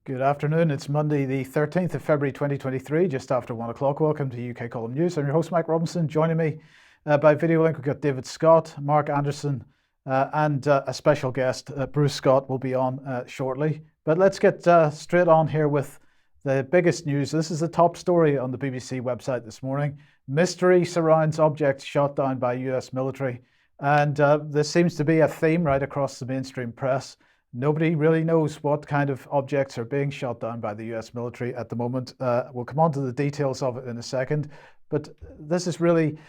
Good afternoon. It's Monday, the 13th of February 2023, just after 1 o'clock. Welcome to UK Column News. I'm your host, Mike Robinson. Joining me by video link, we've got David Scott, Mark Anderson, and a special guest, Bruce Scott, will be on shortly. But let's get straight on here with the biggest news. This is the top story on the BBC website this morning. Mystery surrounds objects shot down by US military. And this seems to be a theme right across the mainstream press. Nobody really knows what kind of objects are being shot down by the US military at the moment. We'll come on to the details of it in a second. But this is really,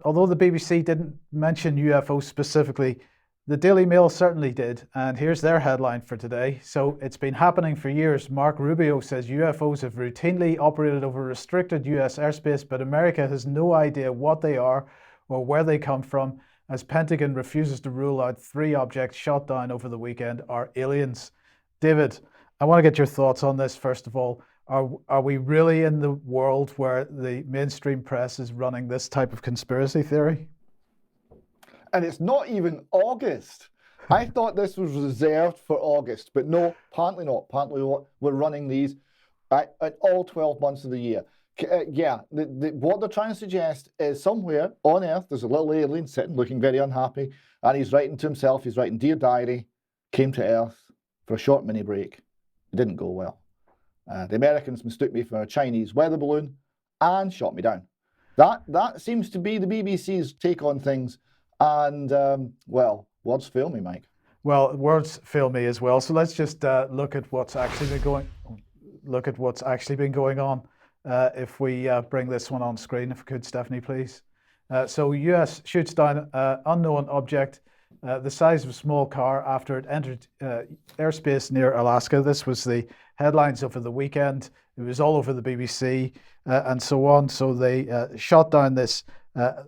although the BBC didn't mention UFOs specifically, the Daily Mail certainly did. And here's their headline for today. So it's been happening for years. Mark Rubio says UFOs have routinely operated over restricted US airspace, but America has no idea what they are or where they come from, as Pentagon refuses to rule out 3 objects shot down over the weekend are aliens. David, I want to get your thoughts on this first of all. Are we really in the world where the mainstream press is running this type of conspiracy theory? And it's not even August. I thought this was reserved for August, but no, apparently not. Apparently we're running these at all 12 months of the year. What they're trying to suggest is somewhere on Earth there's a little alien sitting looking very unhappy, and he's writing to himself, he's writing, "Dear Diary, came to Earth for a short mini break. It didn't go well. The Americans mistook me for a Chinese weather balloon and shot me down." That seems to be the BBC's take on things, and well, words fail me, Mike. Well, words fail me as well. So let's just look at what's actually been going on. If we bring this one on screen, if we could, Stephanie, please. So US shoots down unknown object the size of a small car after it entered airspace near Alaska. This was the headlines over the weekend. It was all over the BBC and so on. So they shot down this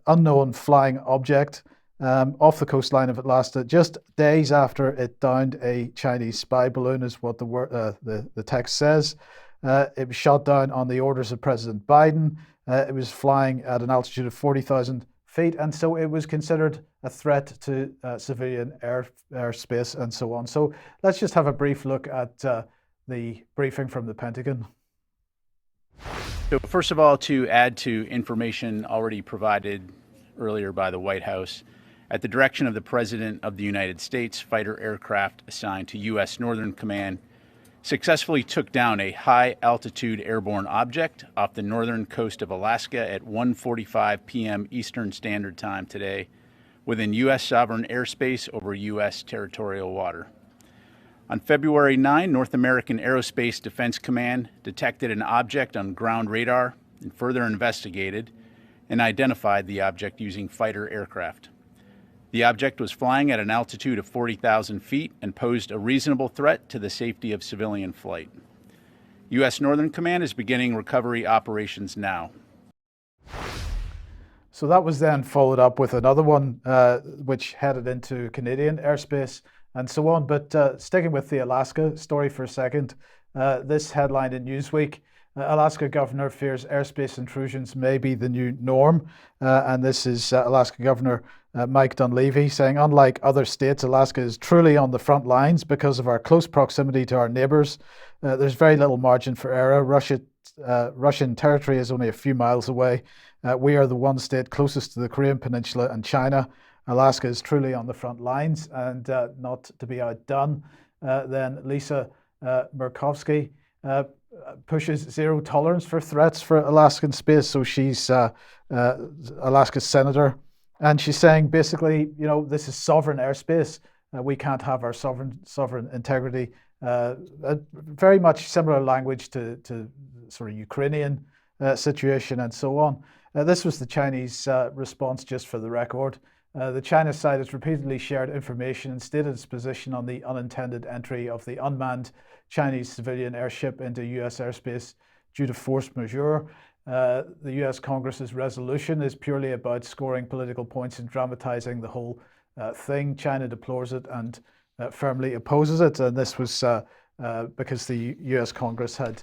unknown flying object off the coastline of Alaska just days after it downed a Chinese spy balloon, is what the text says. It was shot down on the orders of President Biden. It was flying at an altitude of 40,000 feet, and so it was considered a threat to civilian airspace and so on. So let's just have a brief look at the briefing from the Pentagon. So first of all, to add to information already provided earlier by the White House, at the direction of the President of the United States, fighter aircraft assigned to U.S. Northern Command successfully took down a high-altitude airborne object off the northern coast of Alaska at 1:45 p.m. Eastern Standard Time today, within U.S. sovereign airspace over U.S. territorial water. On February 9, North American Aerospace Defense Command detected an object on ground radar and further investigated and identified the object using fighter aircraft. The object was flying at an altitude of 40,000 feet and posed a reasonable threat to the safety of civilian flight. U.S. Northern Command is beginning recovery operations now. So that was then followed up with another one which headed into Canadian airspace and so on. But sticking with the Alaska story for a second, this headline in Newsweek: Alaska governor fears airspace intrusions may be the new norm. And this is Alaska Governor Mike Dunleavy saying, unlike other states, Alaska is truly on the front lines because of our close proximity to our neighbors. There's very little margin for error. Russian territory is only a few miles away. We are the one state closest to the Korean Peninsula and China. Alaska is truly on the front lines, and not to be outdone. Then Lisa Murkowski pushes zero tolerance for threats for Alaskan space. So she's Alaska's senator. And she's saying basically, you know, this is sovereign airspace. We can't have our sovereign integrity. Very much similar language to sort of Ukrainian situation and so on. This was the Chinese response, just for the record. The China side has repeatedly shared information and stated its position on the unintended entry of the unmanned Chinese civilian airship into US airspace due to force majeure. The US Congress's resolution is purely about scoring political points and dramatizing the whole thing. China deplores it and firmly opposes it. And this was because the US Congress had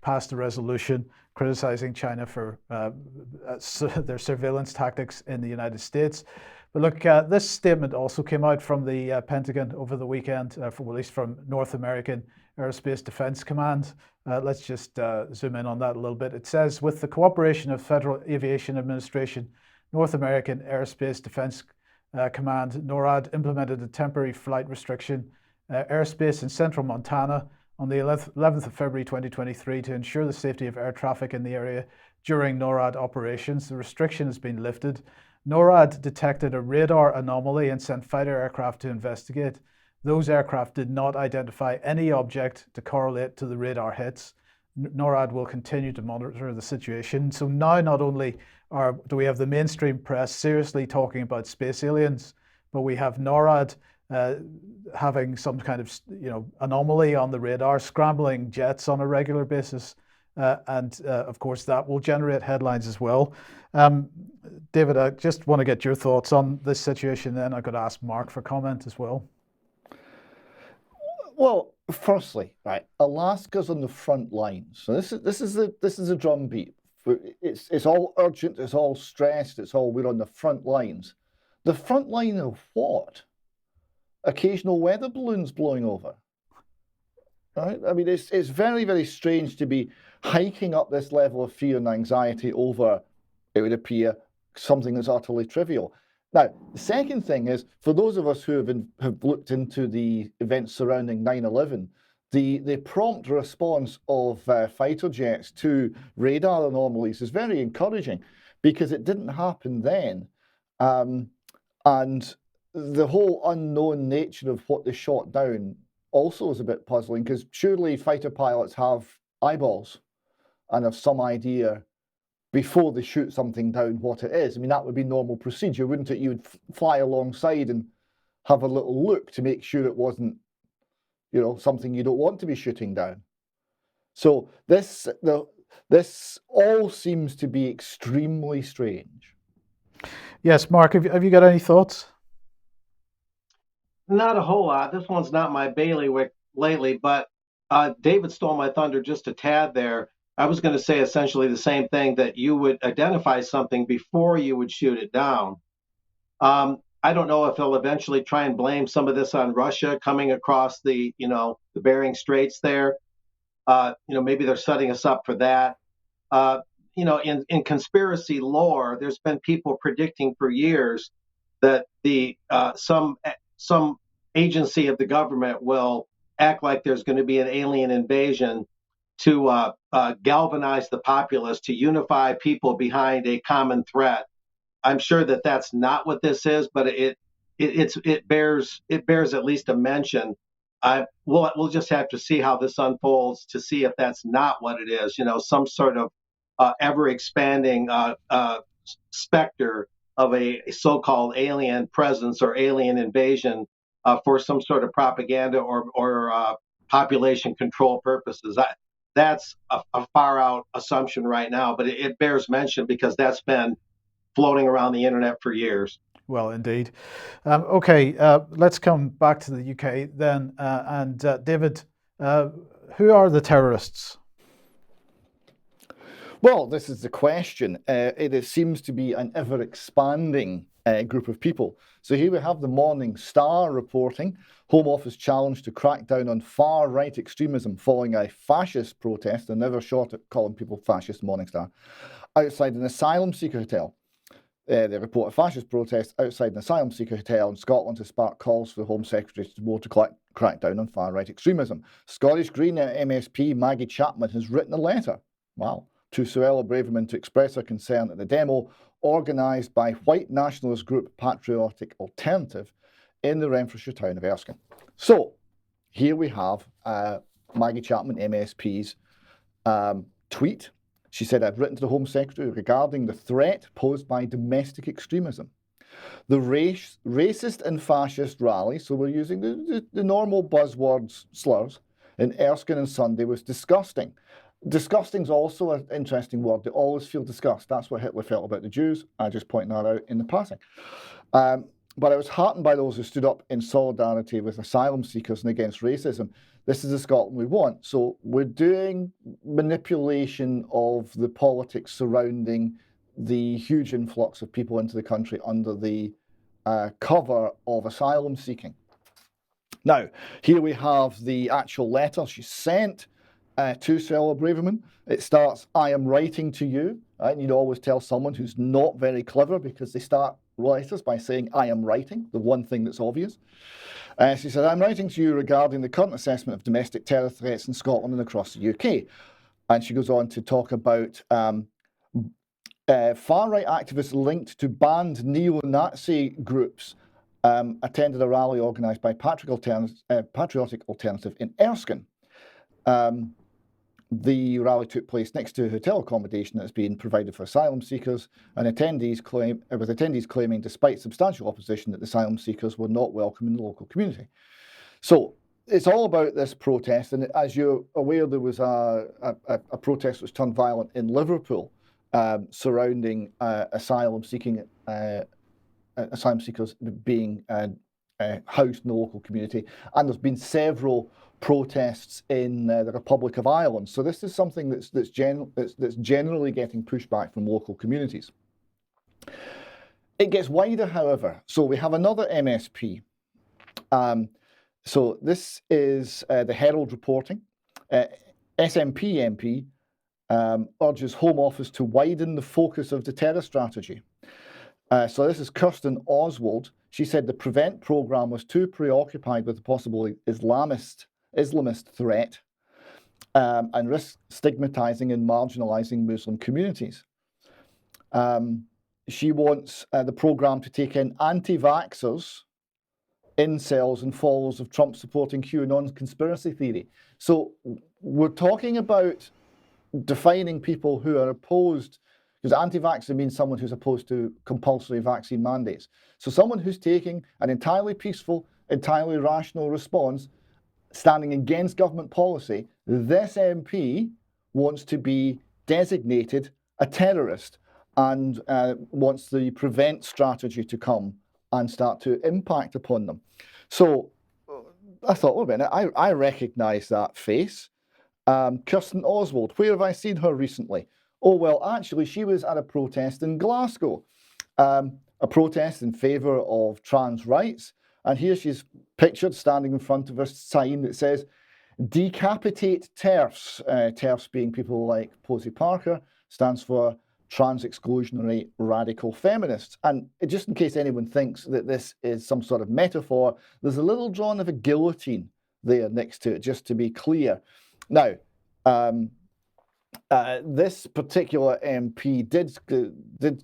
passed a resolution criticizing China for their surveillance tactics in the United States. But look, this statement also came out from the Pentagon over the weekend, at least from North American Aerospace Defense Command. Let's just zoom in on that a little bit. It says, with the cooperation of Federal Aviation Administration, North American Aerospace Defense Command, NORAD, implemented a temporary flight restriction airspace in central Montana on the 11th of February 2023 to ensure the safety of air traffic in the area during NORAD operations. The restriction has been lifted. NORAD detected a radar anomaly and sent fighter aircraft to investigate. Those aircraft did not identify any object to correlate to the radar hits. NORAD will continue to monitor the situation. So now not only do we have the mainstream press seriously talking about space aliens, but we have NORAD having some kind of anomaly on the radar, scrambling jets on a regular basis. And of course, that will generate headlines as well. David, I just want to get your thoughts on this situation. Then I've got to ask Mark for comment as well. Well, firstly, right, Alaska's on the front lines. So this is a drumbeat. It's all urgent. It's all stressed. It's all we're on the front lines. The front line of what? Occasional weather balloons blowing over. Right? I mean, it's very, very strange to be hiking up this level of fear and anxiety over, it would appear, something that's utterly trivial. Now, the second thing is, for those of us who have looked into the events surrounding 9/11, the prompt response of fighter jets to radar anomalies is very encouraging, because it didn't happen then. And the whole unknown nature of what they shot down also is a bit puzzling, because surely fighter pilots have eyeballs and have some idea before they shoot something down what it is. I mean, that would be normal procedure, wouldn't it? You would fly alongside and have a little look to make sure it wasn't, something you don't want to be shooting down. So this all seems to be extremely strange. Yes, Mark, have you got any thoughts? Not a whole lot. This one's not my bailiwick lately, but David stole my thunder just a tad there. I was going to say essentially the same thing, that you would identify something before you would shoot it down. I don't know if he'll eventually try and blame some of this on Russia coming across the Bering Straits there. Maybe they're setting us up for that. In conspiracy lore, there's been people predicting for years that some agency of the government will act like there's going to be an alien invasion to galvanize the populace, to unify people behind a common threat. I'm sure that that's not what this is, but it bears at least a mention. We'll just have to see how this unfolds to see if that's not what it is. Some sort of ever expanding specter of a so-called alien presence or alien invasion for some sort of propaganda or population control purposes. That's a far out assumption right now, but it bears mention because that's been floating around the internet for years. Well, indeed. Okay, let's come back to the UK then. And David, who are the terrorists? Well, this is the question. It seems to be an ever-expanding group of people. So here we have the Morning Star reporting, Home Office challenged to crack down on far-right extremism following a fascist protest, and never short at calling people fascist, Morning Star, outside an asylum seeker hotel. They report a fascist protest outside an asylum seeker hotel in Scotland to spark calls for the Home Secretary to crack down on far-right extremism. Scottish Green MSP Maggie Chapman has written a letter, to Suella Braverman to express her concern at the demo organised by white nationalist group Patriotic Alternative in the Renfrewshire town of Erskine. So here we have Maggie Chapman, MSP's tweet. She said, I've written to the Home Secretary regarding the threat posed by domestic extremism. The racist and fascist rally, so we're using the normal buzzwords, slurs, in Erskine on Sunday was disgusting. Disgusting's also an interesting word. They always feel disgust. That's what Hitler felt about the Jews. I just point that out in the passing. But I was heartened by those who stood up in solidarity with asylum seekers and against racism. This is the Scotland we want. So we're doing manipulation of the politics surrounding the huge influx of people into the country under the cover of asylum seeking. Now, here we have the actual letter she sent to Cilla Braverman. It starts, "I am writing to you." Right? You'd always tell someone who's not very clever because they start letters by saying, "I am writing," the one thing that's obvious. She said, "I'm writing to you regarding the current assessment of domestic terror threats in Scotland and across the UK." And she goes on to talk about far-right activists linked to banned neo-Nazi groups attended a rally organised by Patriotic Alternative in Erskine. The rally took place next to a hotel accommodation that's been provided for asylum seekers, and attendees claiming, despite substantial opposition, that the asylum seekers were not welcome in the local community. So it's all about this protest, and as you're aware, there was a protest which turned violent in Liverpool surrounding asylum seekers being housed in the local community, and there's been several protests in the Republic of Ireland. So this is something that's generally getting pushback from local communities. It gets wider, however. So we have another MSP. So this is the Herald reporting. SNP MP urges Home Office to widen the focus of the terror strategy. So this is Kirsten Oswald. She said the PREVENT programme was too preoccupied with the possible Islamist threat and risk stigmatising and marginalising Muslim communities. She wants the programme to take in anti-vaxxers, incels and followers of Trump supporting QAnon's conspiracy theory. So we're talking about defining people who are opposed, because anti-vaxxer means someone who's opposed to compulsory vaccine mandates. So someone who's taking an entirely peaceful, entirely rational response, standing against government policy, this MP wants to be designated a terrorist and wants the PREVENT strategy to come and start to impact upon them. So I thought, wait a minute, I recognise that face. Kirsten Oswald, where have I seen her recently? Oh, well, actually, she was at a protest in Glasgow, a protest in favour of trans rights. And here she's pictured standing in front of a sign that says, "Decapitate TERFs." TERFs being people like Posey Parker, stands for Trans Exclusionary Radical Feminists. And just in case anyone thinks that this is some sort of metaphor, there's a little drawing of a guillotine there next to it, just to be clear. Now, this particular MP did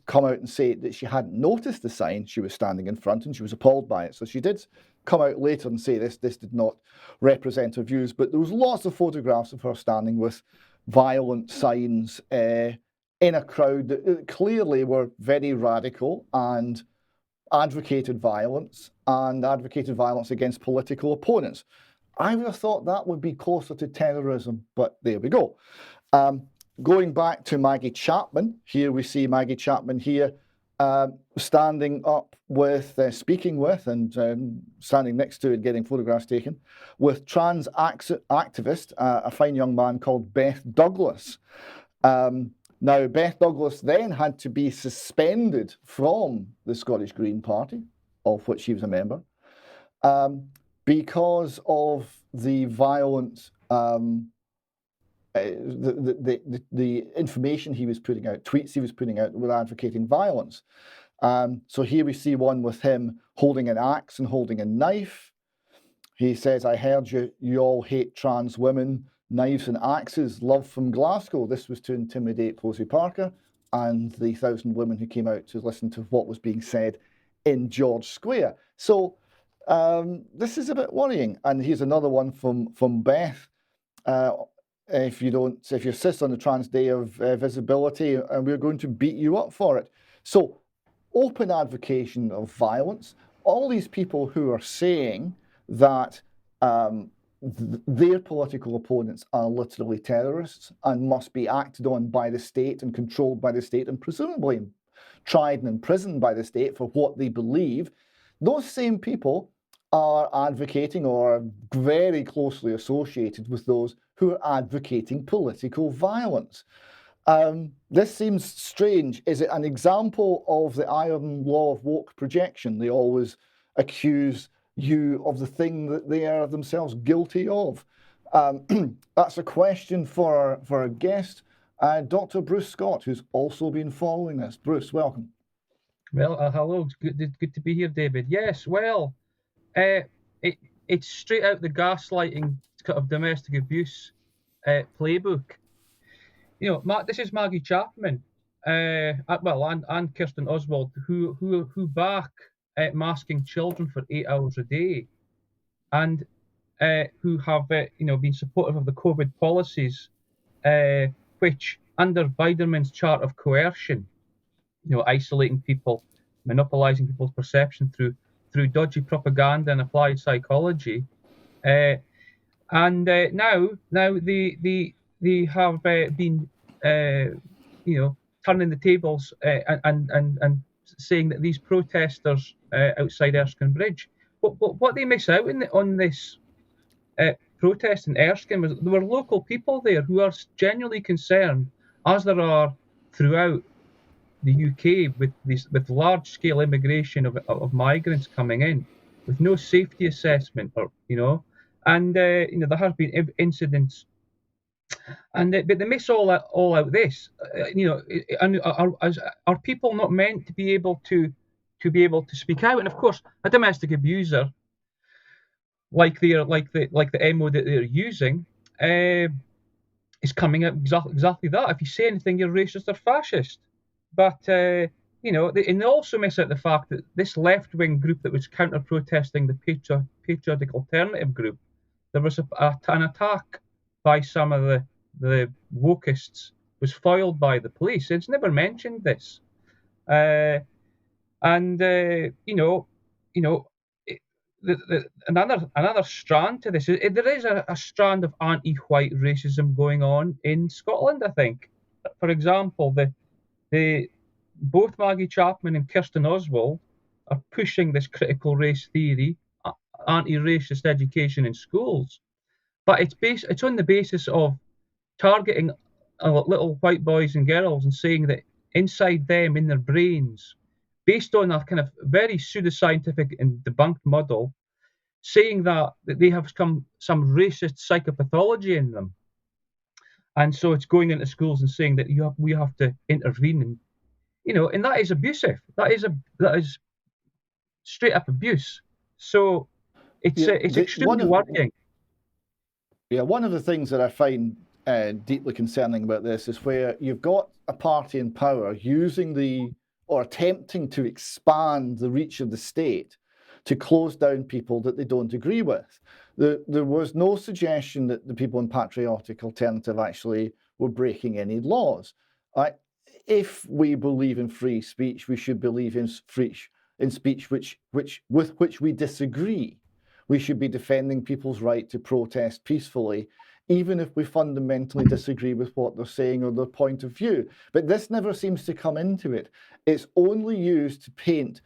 come out and say that she hadn't noticed the sign she was standing in front and she was appalled by it. So she did come out later and say this did not represent her views, but there was lots of photographs of her standing with violent signs in a crowd that clearly were very radical and advocated violence against political opponents. I would have thought that would be closer to terrorism, but there we go. Going back to Maggie Chapman, here we see Maggie Chapman here standing up with, speaking with, and standing next to and getting photographs taken with trans activist, a fine young man called Beth Douglas. Now, Beth Douglas then had to be suspended from the Scottish Green Party, of which she was a member, because of the violent, the information he was putting out, tweets he was putting out with advocating violence. So here we see one with him holding an axe and holding a knife. He says, "I heard you all hate trans women, knives and axes, love from Glasgow." This was to intimidate Posey Parker and the 1,000 women who came out to listen to what was being said in George Square. So this is a bit worrying. And here's another one from Beth. If you insist on the Trans Day of Visibility, and we're going to beat you up for it. So open advocacy of violence. All these people who are saying that their political opponents are literally terrorists and must be acted on by the state and controlled by the state and presumably tried and imprisoned by the state for what they believe, those same people are advocating or are very closely associated with those who are advocating political violence. This seems strange. Is it an example of the iron law of woke projection? They always accuse you of the thing that they are themselves guilty of. That's a question for our guest, Dr. Bruce Scott, who's also been following this. Bruce, welcome. Well, hello. Good to be here, David. Yes, well, it's straight out the gaslighting of domestic abuse playbook. You know, this is Maggie Chapman, and Kirsten Oswald, who back masking children for 8 hours a day, and who have been supportive of the COVID policies, which under Biderman's chart of coercion, isolating people, monopolizing people's perception through dodgy propaganda and applied psychology, and now they have been turning the tables and saying that these protesters outside Erskine Bridge, what they miss out on this protest in Erskine was there were local people there who are genuinely concerned, as there are throughout the UK with large-scale immigration of migrants coming in with no safety assessment, and there has been incidents, but they miss all out this, and are people not meant to be able to speak out? And of course, a domestic abuser like the MO that they're using is coming out exactly that. If you say anything, you're racist or fascist. But and they also miss out the fact that this left-wing group that was counter-protesting the patriotic alternative group, there was an attack by some of the wokeists, was foiled by the police. It's never mentioned this, another strand to this. There is a strand of anti-white racism going on in Scotland. I think, for example, both Maggie Chapman and Kirsten Oswald are pushing this critical race theory, anti-racist education in schools, but it's on the basis of targeting little white boys and girls and saying that inside them, in their brains, based on a kind of very pseudoscientific and debunked model, saying that they have some racist psychopathology in them. And so it's going into schools and saying that we have to intervene, and that is abusive. That is straight up abuse. So it's extremely worrying. Yeah, one of the things that I find deeply concerning about this is where you've got a party in power using or attempting to expand the reach of the state to close down people that they don't agree with. There was no suggestion that the people in Patriotic Alternative actually were breaking any laws. If we believe in free speech, we should believe in speech with which we disagree. We should be defending people's right to protest peacefully, even if we fundamentally disagree with what they're saying or their point of view. But this never seems to come into it. It's only used to paint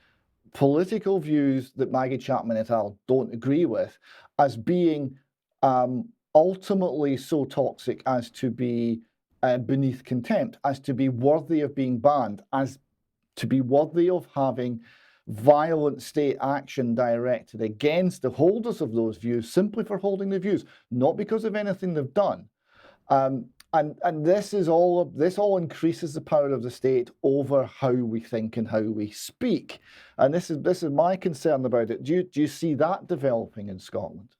political views that Maggie Chapman et al. Don't agree with as being ultimately so toxic as to be beneath contempt, as to be worthy of being banned, as to be worthy of having violent state action directed against the holders of those views simply for holding the views, not because of anything they've done. And this all increases the power of the state over how we think and how we speak. And this is my concern about it. Do you see that developing in Scotland?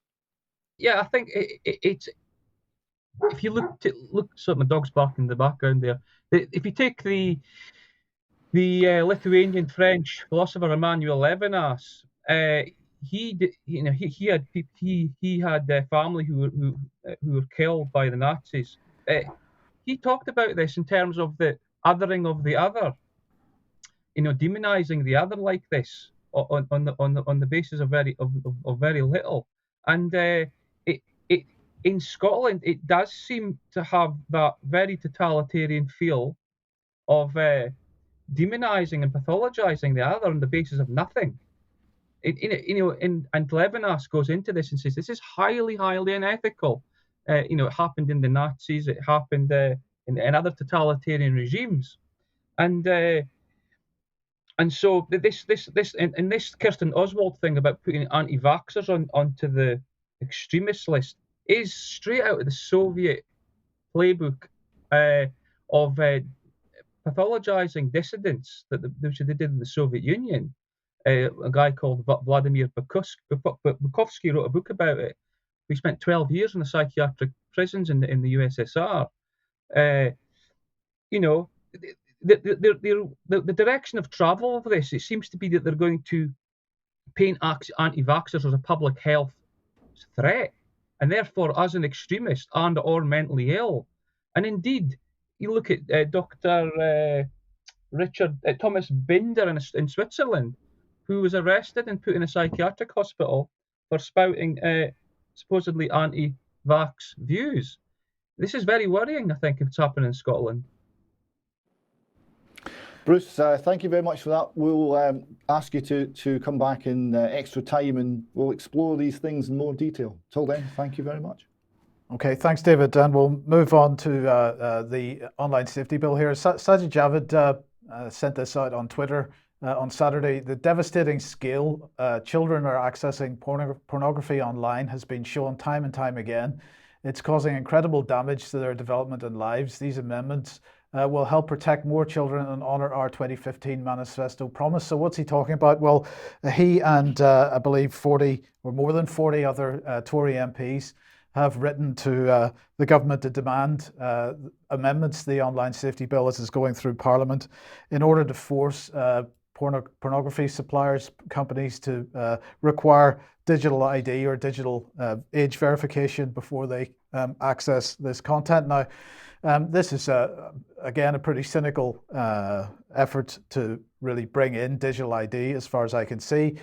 Yeah, I think it's. If you look, so my dog's barking in the background there. If you take the Lithuanian French philosopher Emmanuel Levinas, he had family who were killed by the Nazis. He talked about this in terms of the othering of the other, demonizing the other like this on the basis of very little. And in Scotland, it does seem to have that very totalitarian feel of demonizing and pathologizing the other on the basis of nothing. And Levinas goes into this and says this is highly, highly unethical. It happened in the Nazis. It happened in other totalitarian regimes. And so this Kirsten Oswald thing about putting anti-vaxxers onto the extremist list is straight out of the Soviet playbook of pathologizing dissidents which they did in the Soviet Union. A guy called Vladimir Bukovsky wrote a book about it. We spent 12 years in the psychiatric prisons in the USSR. The direction of travel of this, it seems to be that they're going to paint anti-vaxxers as a public health threat, and therefore as an extremist and or mentally ill. And indeed, you look at Dr. Thomas Binder in Switzerland, who was arrested and put in a psychiatric hospital for spouting supposedly anti-vax views. This is very worrying, I think, if it's happening in Scotland. Bruce, thank you very much for that. We'll ask you to come back in extra time and we'll explore these things in more detail. Till then, thank you very much. Okay, thanks, David. And we'll move on to the online safety bill here. Sajid Javid sent this out on Twitter on Saturday. The devastating scale children are accessing pornography online has been shown time and time again. It's causing incredible damage to their development and lives. These amendments will help protect more children and honour our 2015 manifesto promise. So what's he talking about? Well, he and I believe 40 or more than 40 other Tory MPs have written to the government to demand amendments to the online safety bill as it's going through Parliament in order to force pornography suppliers, companies to require digital ID or digital age verification before they access this content. Now, this is, again, a pretty cynical effort to really bring in digital ID as far as I can see,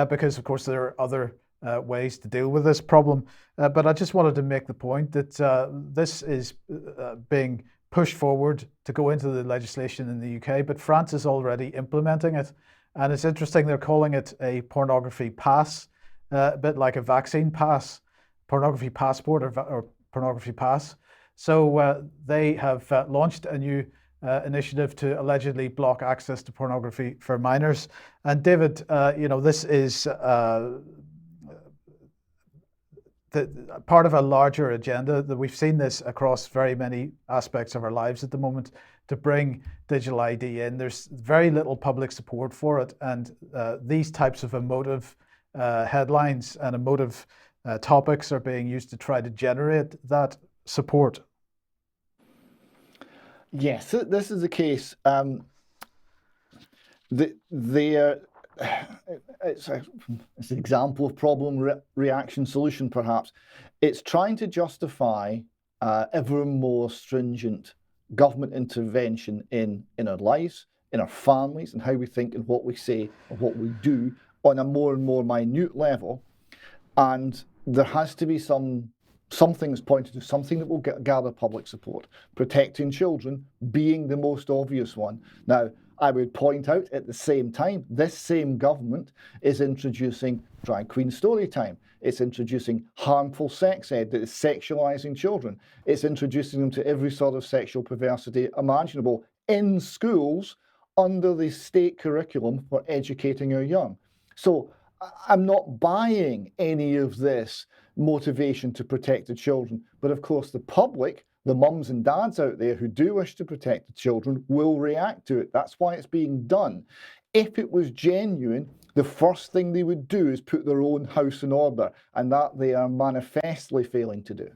because, of course, there are other ways to deal with this problem. But I just wanted to make the point that this is being pushed forward to go into the legislation in the UK, but France is already implementing it. And it's interesting, they're calling it a pornography pass, a bit like a vaccine pass, pornography passport or pornography pass. So they have launched a new initiative to allegedly block access to pornography for minors. And David, this is part of a larger agenda that we've seen this across very many aspects of our lives at the moment to bring digital ID in. There's very little public support for it, and these types of emotive headlines and emotive topics are being used to try to generate that support. Yes, this is the case. It's an example of problem reaction solution, perhaps. It's trying to justify ever more stringent government intervention in our lives, in our families, and how we think and what we say and what we do on a more and more minute level. And there has to be something that's pointed to something that will gather public support. Protecting children being the most obvious one. Now, I would point out at the same time, this same government is introducing drag queen story time. It's introducing harmful sex ed that is sexualizing children. It's introducing them to every sort of sexual perversity imaginable in schools under the state curriculum for educating our young. So I'm not buying any of this motivation to protect the children, but of course the public, the mums and dads out there who do wish to protect the children will react to it. That's why it's being done. If it was genuine, the first thing they would do is put their own house in order, and that they are manifestly failing to do.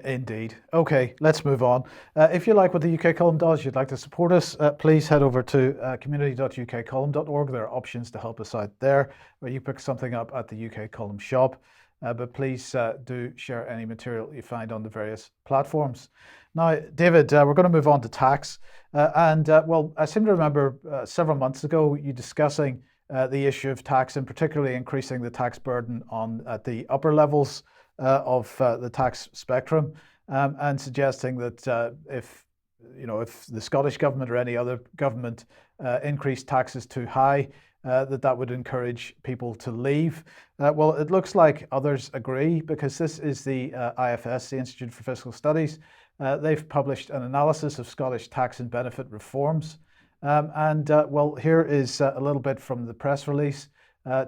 Indeed. Okay, let's move on. If you like what the UK Column does, you'd like to support us, please head over to community.ukcolumn.org. There are options to help us out there, or you pick something up at the UK Column shop. But please do share any material you find on the various platforms. Now, David, we're going to move on to tax. Well, I seem to remember several months ago you discussing the issue of tax and particularly increasing the tax burden at the upper levels of the tax spectrum, and suggesting that if the Scottish government or any other government increased taxes too high, that would encourage people to leave. Well, it looks like others agree, because this is the IFS, the Institute for Fiscal Studies, They've published an analysis of Scottish tax and benefit reforms. Well, here is a little bit from the press release.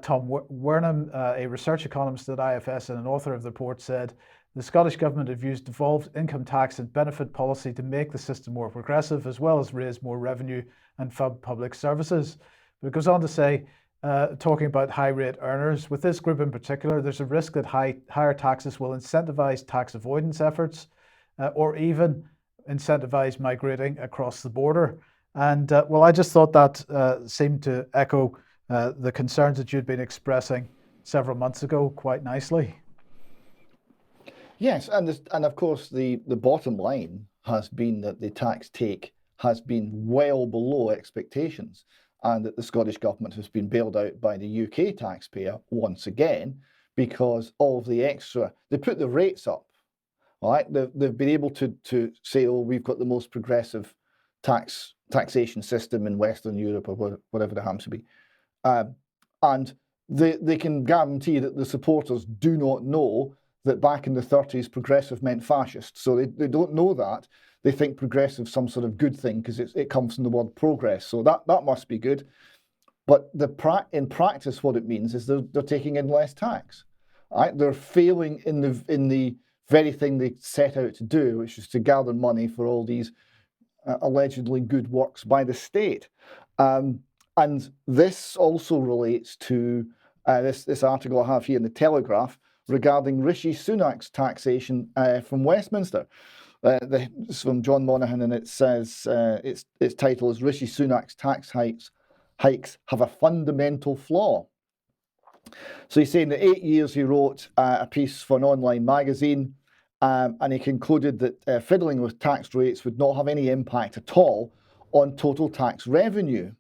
Tom Wernham, a research economist at IFS and an author of the report, said, the Scottish Government have used devolved income tax and benefit policy to make the system more progressive, as well as raise more revenue and fund public services. But it goes on to say, talking about high rate earners, with this group in particular, there's a risk that higher taxes will incentivize tax avoidance efforts or even incentivize migrating across the border. And well, I just thought that seemed to echo the concerns that you'd been expressing several months ago quite nicely. Yes, and of course the bottom line has been that the tax take has been well below expectations, and that the Scottish Government has been bailed out by the UK taxpayer once again because all of the extra, they put the rates up, right? They've been able to say, oh, we've got the most progressive taxation system in Western Europe, or whatever it happens to be. And they can guarantee that the supporters do not know that back in the 30s, progressive meant fascist. So they don't know that. They think progressive is some sort of good thing because it comes from the word progress. So that must be good. But in practice, what it means is they're taking in less tax. Right? They're failing in the very thing they set out to do, which is to gather money for all these allegedly good works by the state. And this also relates to this article I have here in the Telegraph regarding Rishi Sunak's taxation from Westminster. It's from John Monaghan, and it says its title is Rishi Sunak's tax hikes have a fundamental flaw. So he's saying that 8 years he wrote a piece for an online magazine, and he concluded that fiddling with tax rates would not have any impact at all on total tax revenue.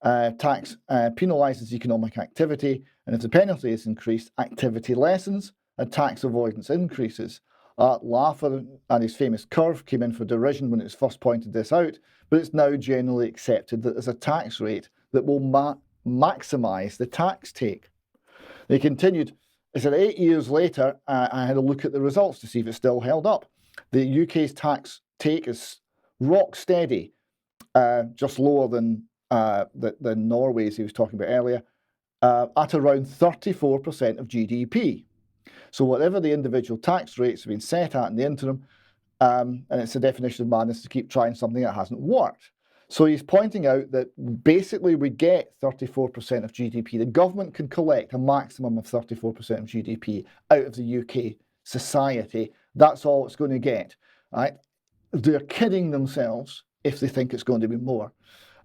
Tax penalises economic activity, and if the penalty is increased, activity lessens and tax avoidance increases. Laffer and his famous curve came in for derision when it was first pointed this out, but it's now generally accepted that there's a tax rate that will maximise the tax take. They continued, I said 8 years later, I had a look at the results to see if it still held up. The UK's tax take is rock steady, just lower than Norway's he was talking about earlier, at around 34% of GDP. So whatever the individual tax rates have been set at in the interim, and it's a definition of madness to keep trying something that hasn't worked. So he's pointing out that basically we get 34% of GDP. The government can collect a maximum of 34% of GDP out of the UK society. That's all it's going to get. Right? They're kidding themselves if they think it's going to be more.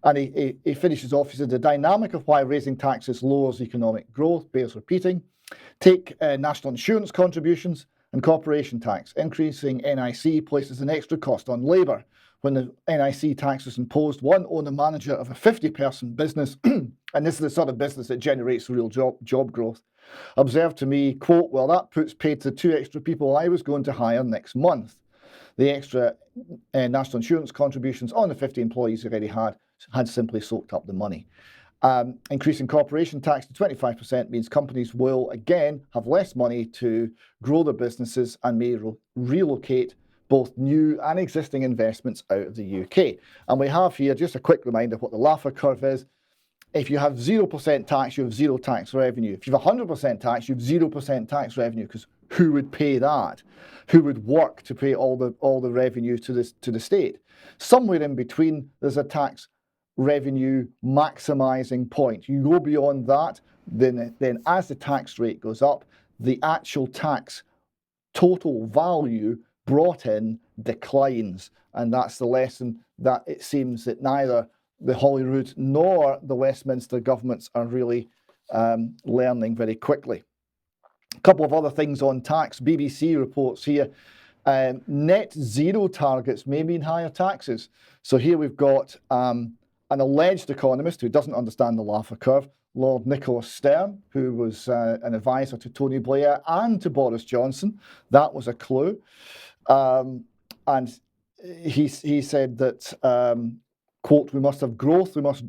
And he finishes off, he said, the dynamic of why raising taxes lowers economic growth bears repeating. Take national insurance contributions and corporation tax. Increasing NIC places an extra cost on labour. When the NIC tax was imposed, one owner-manager of a 50-person business, and this is the sort of business that generates real job growth, observed to me, quote, well, that puts paid to 2 extra people I was going to hire next month. The extra national insurance contributions on the 50 employees he already had simply soaked up the money. Increasing corporation tax to 25% means companies will again have less money to grow their businesses and may relocate both new and existing investments out of the UK. And we have here just a quick reminder of what the Laffer curve is. If you have 0% tax, you have zero tax revenue. If you have 100% tax, you have 0% tax revenue, because who would pay that? Who would work to pay all the revenue to the state? Somewhere in between, there's a tax revenue maximizing point. You go beyond that, then as the tax rate goes up, the actual tax total value brought in declines. And that's the lesson that it seems that neither the Holyrood nor the Westminster governments are really learning very quickly. A couple of other things on tax. BBC reports here, net zero targets may mean higher taxes. So here we've got an alleged economist who doesn't understand the Laffer curve, Lord Nicholas Stern, who was an advisor to Tony Blair and to Boris Johnson. That was a clue. And he said that, quote, we must have growth, we must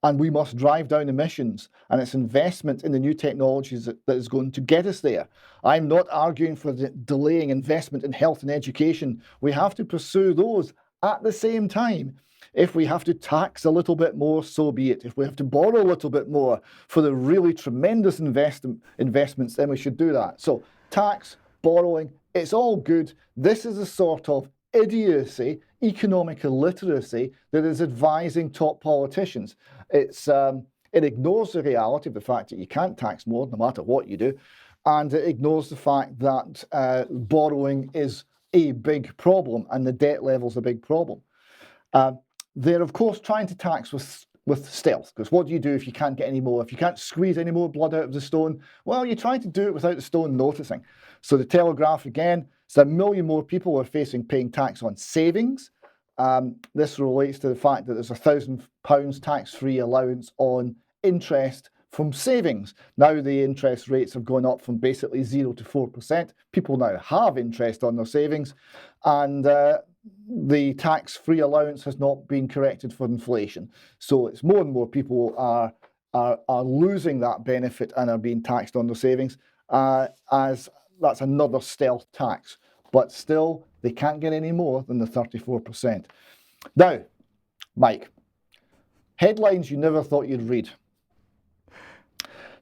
and we must drive down emissions, and it's investment in the new technologies that is going to get us there. I'm not arguing for delaying investment in health and education. We have to pursue those at the same time. If we have to tax a little bit more, so be it. If we have to borrow a little bit more for the really tremendous investments, then we should do that. So tax, borrowing, it's all good. This is a sort of idiocy, economic illiteracy that is advising top politicians. It ignores the reality of the fact that you can't tax more no matter what you do, and it ignores the fact that borrowing is a big problem and the debt level is a big problem. They're of course trying to tax with stealth, because what do you do if you can't get any more? If you can't squeeze any more blood out of the stone, well, you try to do it without the stone noticing. So the Telegraph again, so 1 million more people are facing paying tax on savings. This relates to the fact that there's £1,000 tax-free allowance on interest from savings. Now the interest rates have gone up from basically 0 to 4%. People now have interest on their savings, and the tax-free allowance has not been corrected for inflation. So it's more and more people are losing that benefit and are being taxed on their savings, as that's another stealth tax. But still, they can't get any more than the 34%. Now, Mike, headlines you never thought you'd read.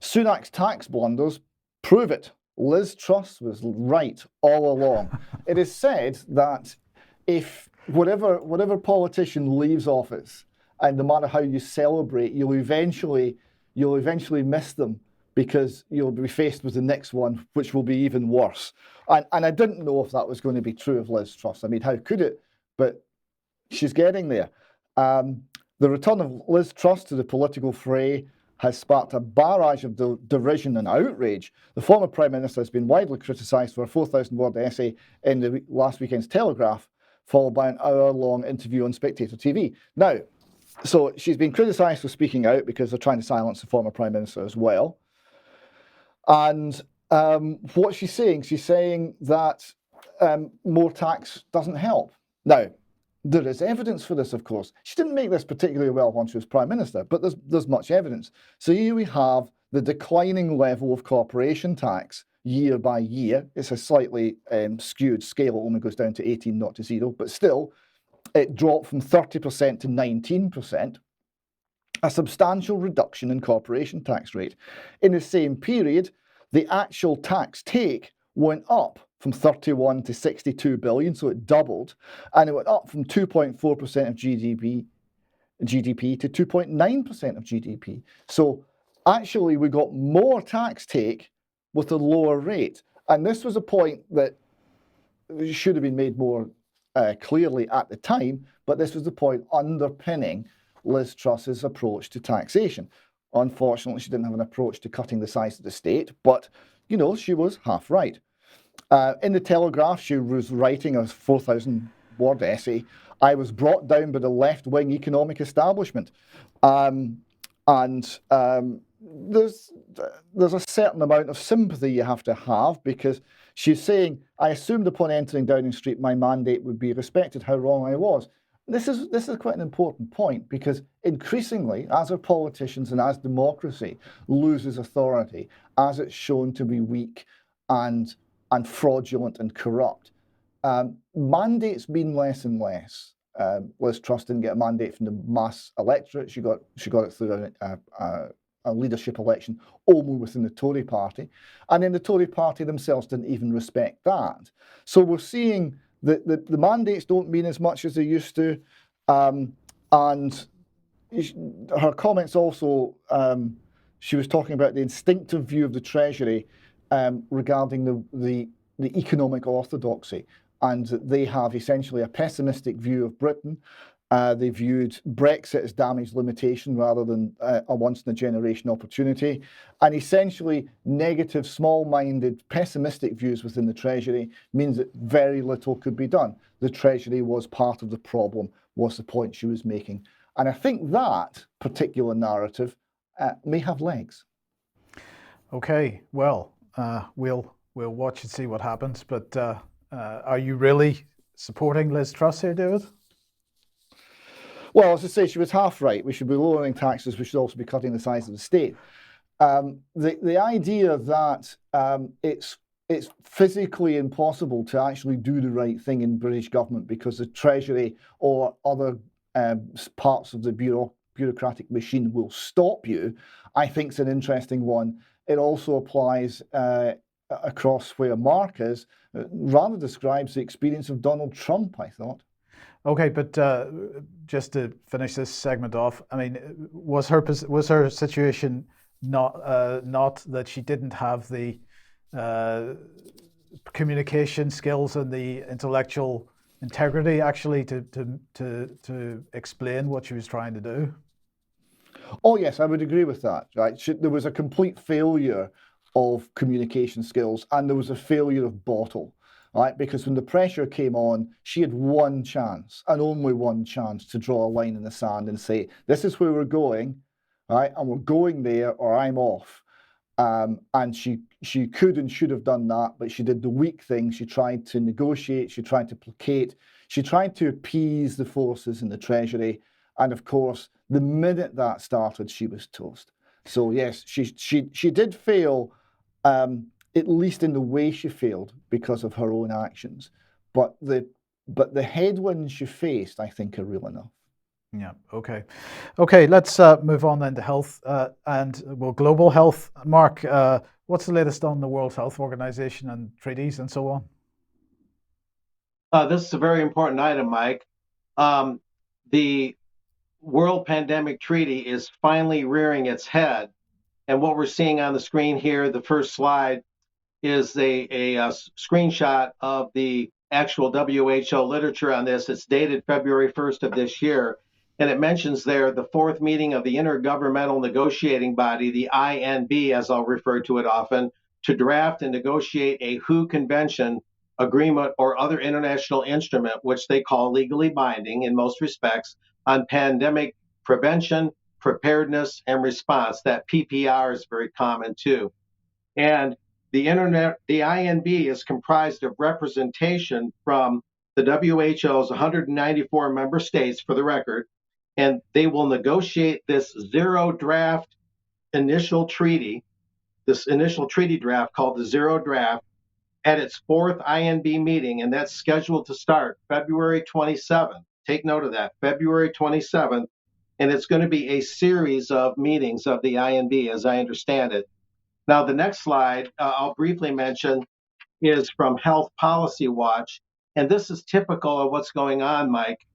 Sunak's tax blunders prove it. Liz Truss was right all along. It is said that if whatever politician leaves office, and no matter how you celebrate, you'll eventually miss them, because you'll be faced with the next one, which will be even worse. And I didn't know if that was going to be true of Liz Truss. I mean, how could it? But she's getting there. The return of Liz Truss to the political fray has sparked a barrage of derision and outrage. The former Prime Minister has been widely criticised for a 4,000-word essay in last weekend's Telegraph, followed by an hour-long interview on Spectator TV. Now, so she's been criticised for speaking out because they're trying to silence the former Prime Minister as well. And what she's saying that more tax doesn't help. Now, there is evidence for this, of course. She didn't make this particularly well when she was Prime Minister, but there's much evidence. So here we have the declining level of corporation tax year by year. It's a slightly skewed scale. It only goes down to 18, not to 0, but still, it dropped from 30% to 19%. A substantial reduction in corporation tax rate. In the same period, the actual tax take went up from 31 to 62 billion, so it doubled, and it went up from 2.4% of GDP to 2.9% of GDP. So actually, we got more tax take with a lower rate, and this was a point that should have been made more clearly at the time, but this was the point underpinning Liz Truss's approach to taxation. Unfortunately, she didn't have an approach to cutting the size of the state, but, you know, she was half right. In the Telegraph, she was writing a 4,000-word essay. I was brought down by the left-wing economic establishment. There's a certain amount of sympathy you have to have, because she's saying, I assumed upon entering Downing Street my mandate would be respected. How wrong I was. This is quite an important point, because increasingly, as our politicians and as democracy loses authority, as it's shown to be weak and fraudulent and corrupt, mandates mean less and less. Liz Truss didn't get a mandate from the mass electorate. She got it through a leadership election only within the Tory party, and then the Tory party themselves didn't even respect that. So we're seeing the mandates don't mean as much as they used to, and her comments also, she was talking about the instinctive view of the Treasury regarding the economic orthodoxy, and they have essentially a pessimistic view of Britain. They viewed Brexit as damage limitation rather than a once-in-a-generation opportunity. And essentially, negative, small-minded, pessimistic views within the Treasury means that very little could be done. The Treasury was part of the problem, was the point she was making. And I think that particular narrative may have legs. Okay, well, we'll watch and see what happens. But are you really supporting Liz Truss here, David? Well, as I say, she was half right. We should be lowering taxes. We should also be cutting the size of the state. The idea that it's physically impossible to actually do the right thing in British government because the Treasury or other parts of the bureaucratic machine will stop you, I think is an interesting one. It also applies across where Mark is. Rather describes the experience of Donald Trump, I thought. Okay, but just to finish this segment off, I mean, was her situation not that she didn't have the communication skills and the intellectual integrity actually to explain what she was trying to do? Oh yes, I would agree with that. Right, there was a complete failure of communication skills, and there was a failure of bottle. Right, because when the pressure came on, she had one chance and only one chance to draw a line in the sand and say, "This is where we're going, right, and we're going there, or I'm off." And she could and should have done that, but she did the weak thing. She tried to negotiate. She tried to placate. She tried to appease the forces in the Treasury, and of course, the minute that started, she was toast. So yes, she did fail. At least in the way she failed because of her own actions. But the headwinds she faced, I think, are real enough. Yeah. Okay. Let's move on then to health and global health. Mark, what's the latest on the World Health Organization and treaties and so on? This is a very important item, Mike. The World Pandemic Treaty is finally rearing its head, and what we're seeing on the screen here, the first slide, is a screenshot of the actual WHO literature on this. It's dated February 1st of this year, and it mentions there the fourth meeting of the Intergovernmental Negotiating Body, the INB, as I'll refer to it often, to draft and negotiate a WHO convention, agreement, or other international instrument, which they call legally binding in most respects, on pandemic prevention, preparedness, and response. That PPR is very common too. And the INB is comprised of representation from the WHO's 194 member states, for the record, and they will negotiate this zero draft initial treaty, this initial treaty draft called the zero draft, at its fourth INB meeting, and that's scheduled to start February 27th. Take note of that, February 27th, and it's going to be a series of meetings of the INB, as I understand it. Now, the next slide I'll briefly mention is from Health Policy Watch, and this is typical of what's going on, Mike.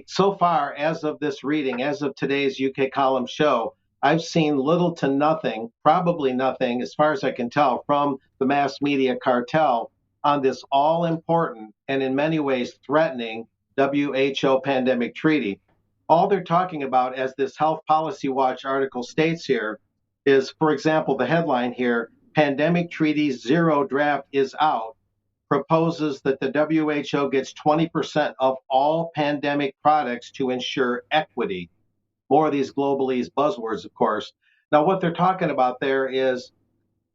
So far, as of this reading, as of today's UK column show, I've seen little to nothing, probably nothing, as far as I can tell, from the mass media cartel on this all-important and in many ways threatening WHO pandemic treaty. All they're talking about, as this Health Policy Watch article states here, is, for example, the headline here, Pandemic Treaty Zero Draft is out, proposes that the WHO gets 20% of all pandemic products to ensure equity. More of these globalese buzzwords, of course. Now, what they're talking about there is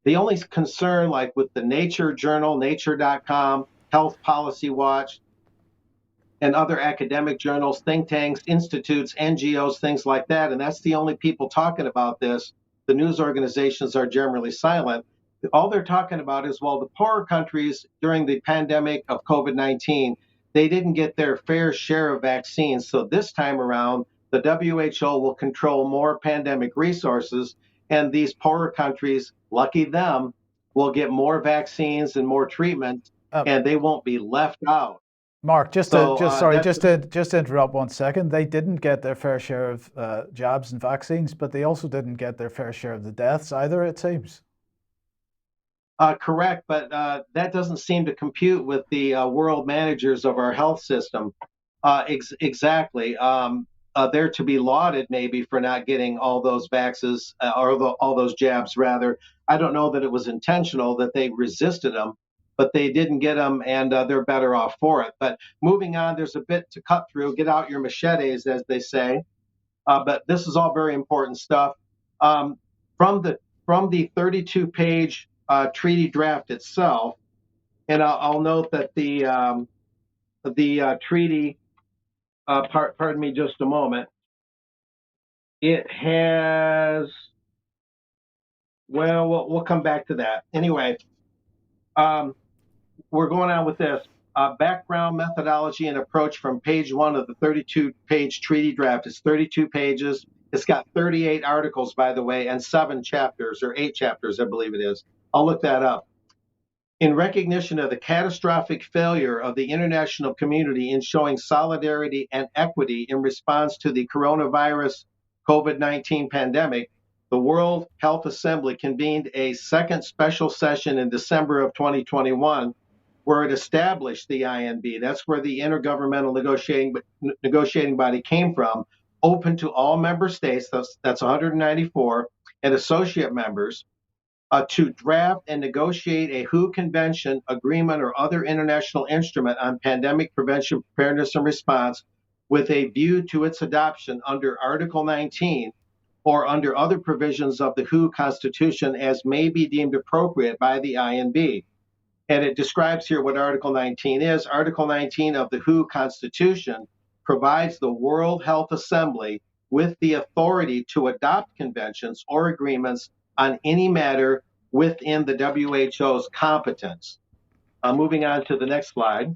the only concern, like with the Nature journal, nature.com, Health Policy Watch, and other academic journals, think tanks, institutes, NGOs, things like that, and that's the only people talking about this. The news organizations are generally silent. All they're talking about is, well, the poorer countries during the pandemic of COVID-19, they didn't get their fair share of vaccines. So this time around, the WHO will control more pandemic resources, and these poorer countries, lucky them, will get more vaccines and more treatment, and they won't be left out. Mark, just to interrupt 1 second, they didn't get their fair share of jabs and vaccines, but they also didn't get their fair share of the deaths either, it seems. Correct, but that doesn't seem to compute with the world managers of our health system. Exactly. They're to be lauded maybe for not getting all those vaccines all those jabs, rather. I don't know that it was intentional that they resisted them, but they didn't get them, and they're better off for it. But moving on, there's a bit to cut through. Get out your machetes, as they say. But this is all very important stuff. From the 32-page treaty draft itself, and I'll note that the treaty pardon me just a moment. It has, well, we'll come back to that. Anyway, we're going on with this. Background, methodology, and approach from page 1 of the 32-page treaty draft. It's 32 pages. It's got 38 articles, by the way, and 7 chapters, or 8 chapters, I believe it is. I'll look that up. In recognition of the catastrophic failure of the international community in showing solidarity and equity in response to the coronavirus COVID-19 pandemic, the World Health Assembly convened a second special session in December of 2021 where it established the INB. That's where the Intergovernmental Negotiating Body came from, open to all member states, that's 194, and associate members, to draft and negotiate a WHO convention, agreement, or other international instrument on pandemic prevention, preparedness, and response with a view to its adoption under Article 19 or under other provisions of the WHO Constitution as may be deemed appropriate by the INB. And it describes here what Article 19 is. Article 19 of the WHO Constitution provides the World Health Assembly with the authority to adopt conventions or agreements on any matter within the WHO's competence. Moving on to the next slide.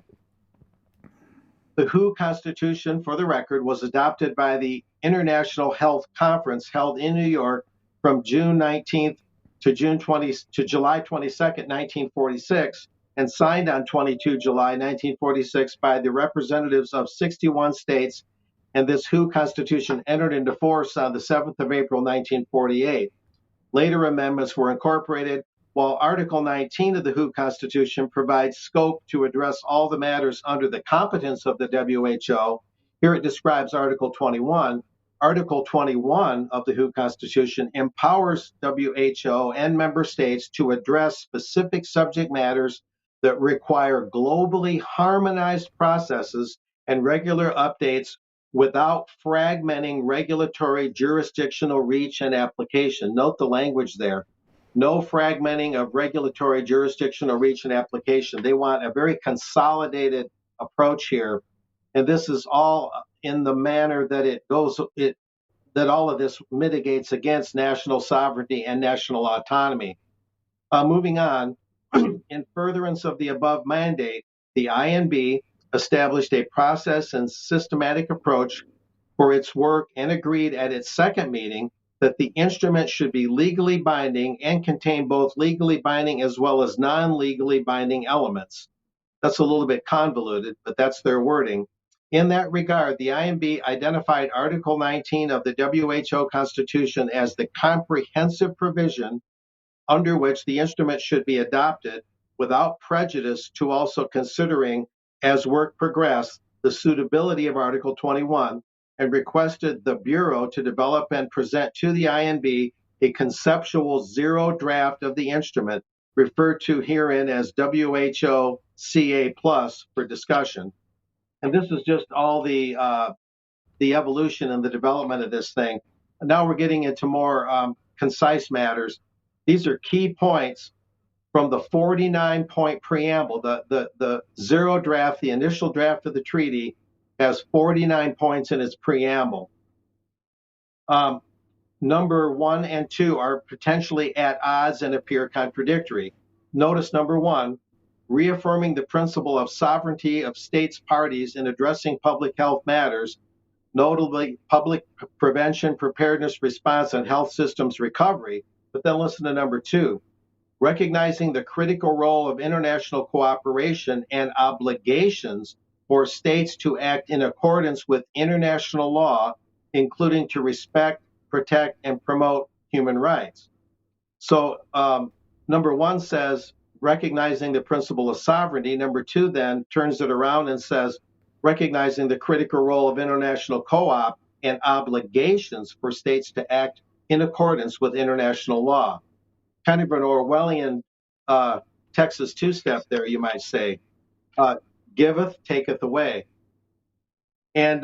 The WHO Constitution, for the record, was adopted by the International Health Conference held in New York from June 19th to July 22nd, 1946, and signed on 22 July 1946 by the representatives of 61 states, and this WHO Constitution entered into force on the 7th of April 1948. Later amendments were incorporated, while Article 19 of the WHO Constitution provides scope to address all the matters under the competence of the WHO. Here it describes Article 21. Article 21 of the WHO Constitution empowers WHO and member states to address specific subject matters that require globally harmonized processes and regular updates without fragmenting regulatory jurisdictional reach and application. Note the language there. No fragmenting of regulatory jurisdictional reach and application. They want a very consolidated approach here. And this is all in the manner that that all of this mitigates against national sovereignty and national autonomy. Moving on, in furtherance of the above mandate, the INB established a process and systematic approach for its work and agreed at its second meeting that the instrument should be legally binding and contain both legally binding as well as non-legally binding elements. That's a little bit convoluted, but that's their wording. In that regard, the INB identified Article 19 of the WHO Constitution as the comprehensive provision under which the instrument should be adopted without prejudice to also considering, as work progressed, the suitability of Article 21, and requested the Bureau to develop and present to the INB a conceptual zero draft of the instrument, referred to herein as WHO CA Plus, for discussion. And this is just all the evolution and the development of this thing. Now we're getting into more concise matters. These are key points from the 49-point preamble. The zero draft, the initial draft of the treaty, has 49 points in its preamble. Number 1 and 2 are potentially at odds and appear contradictory. Notice number 1, reaffirming the principle of sovereignty of states parties in addressing public health matters, notably public prevention, preparedness, response, and health systems recovery. But then listen to number 2, recognizing the critical role of international cooperation and obligations for states to act in accordance with international law, including to respect, protect, and promote human rights. So number 1 says, recognizing the principle of sovereignty. Number 2 then turns it around and says, recognizing the critical role of international co-op and obligations for states to act in accordance with international law. Kind of an Orwellian Texas two-step there, you might say. Giveth, taketh away. And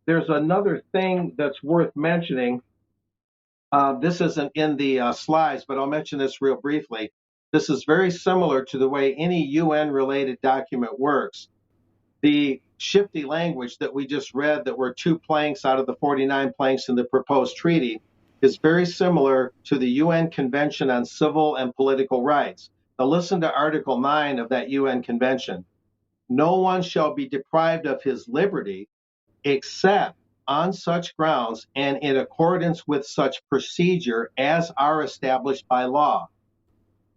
there's another thing that's worth mentioning. This isn't in the slides, but I'll mention this real briefly. This is very similar to the way any UN-related document works. The shifty language that we just read, that were 2 planks out of the 49 planks in the proposed treaty, is very similar to the UN Convention on Civil and Political Rights. Now listen to Article 9 of that UN Convention. No one shall be deprived of his liberty except on such grounds and in accordance with such procedure as are established by law.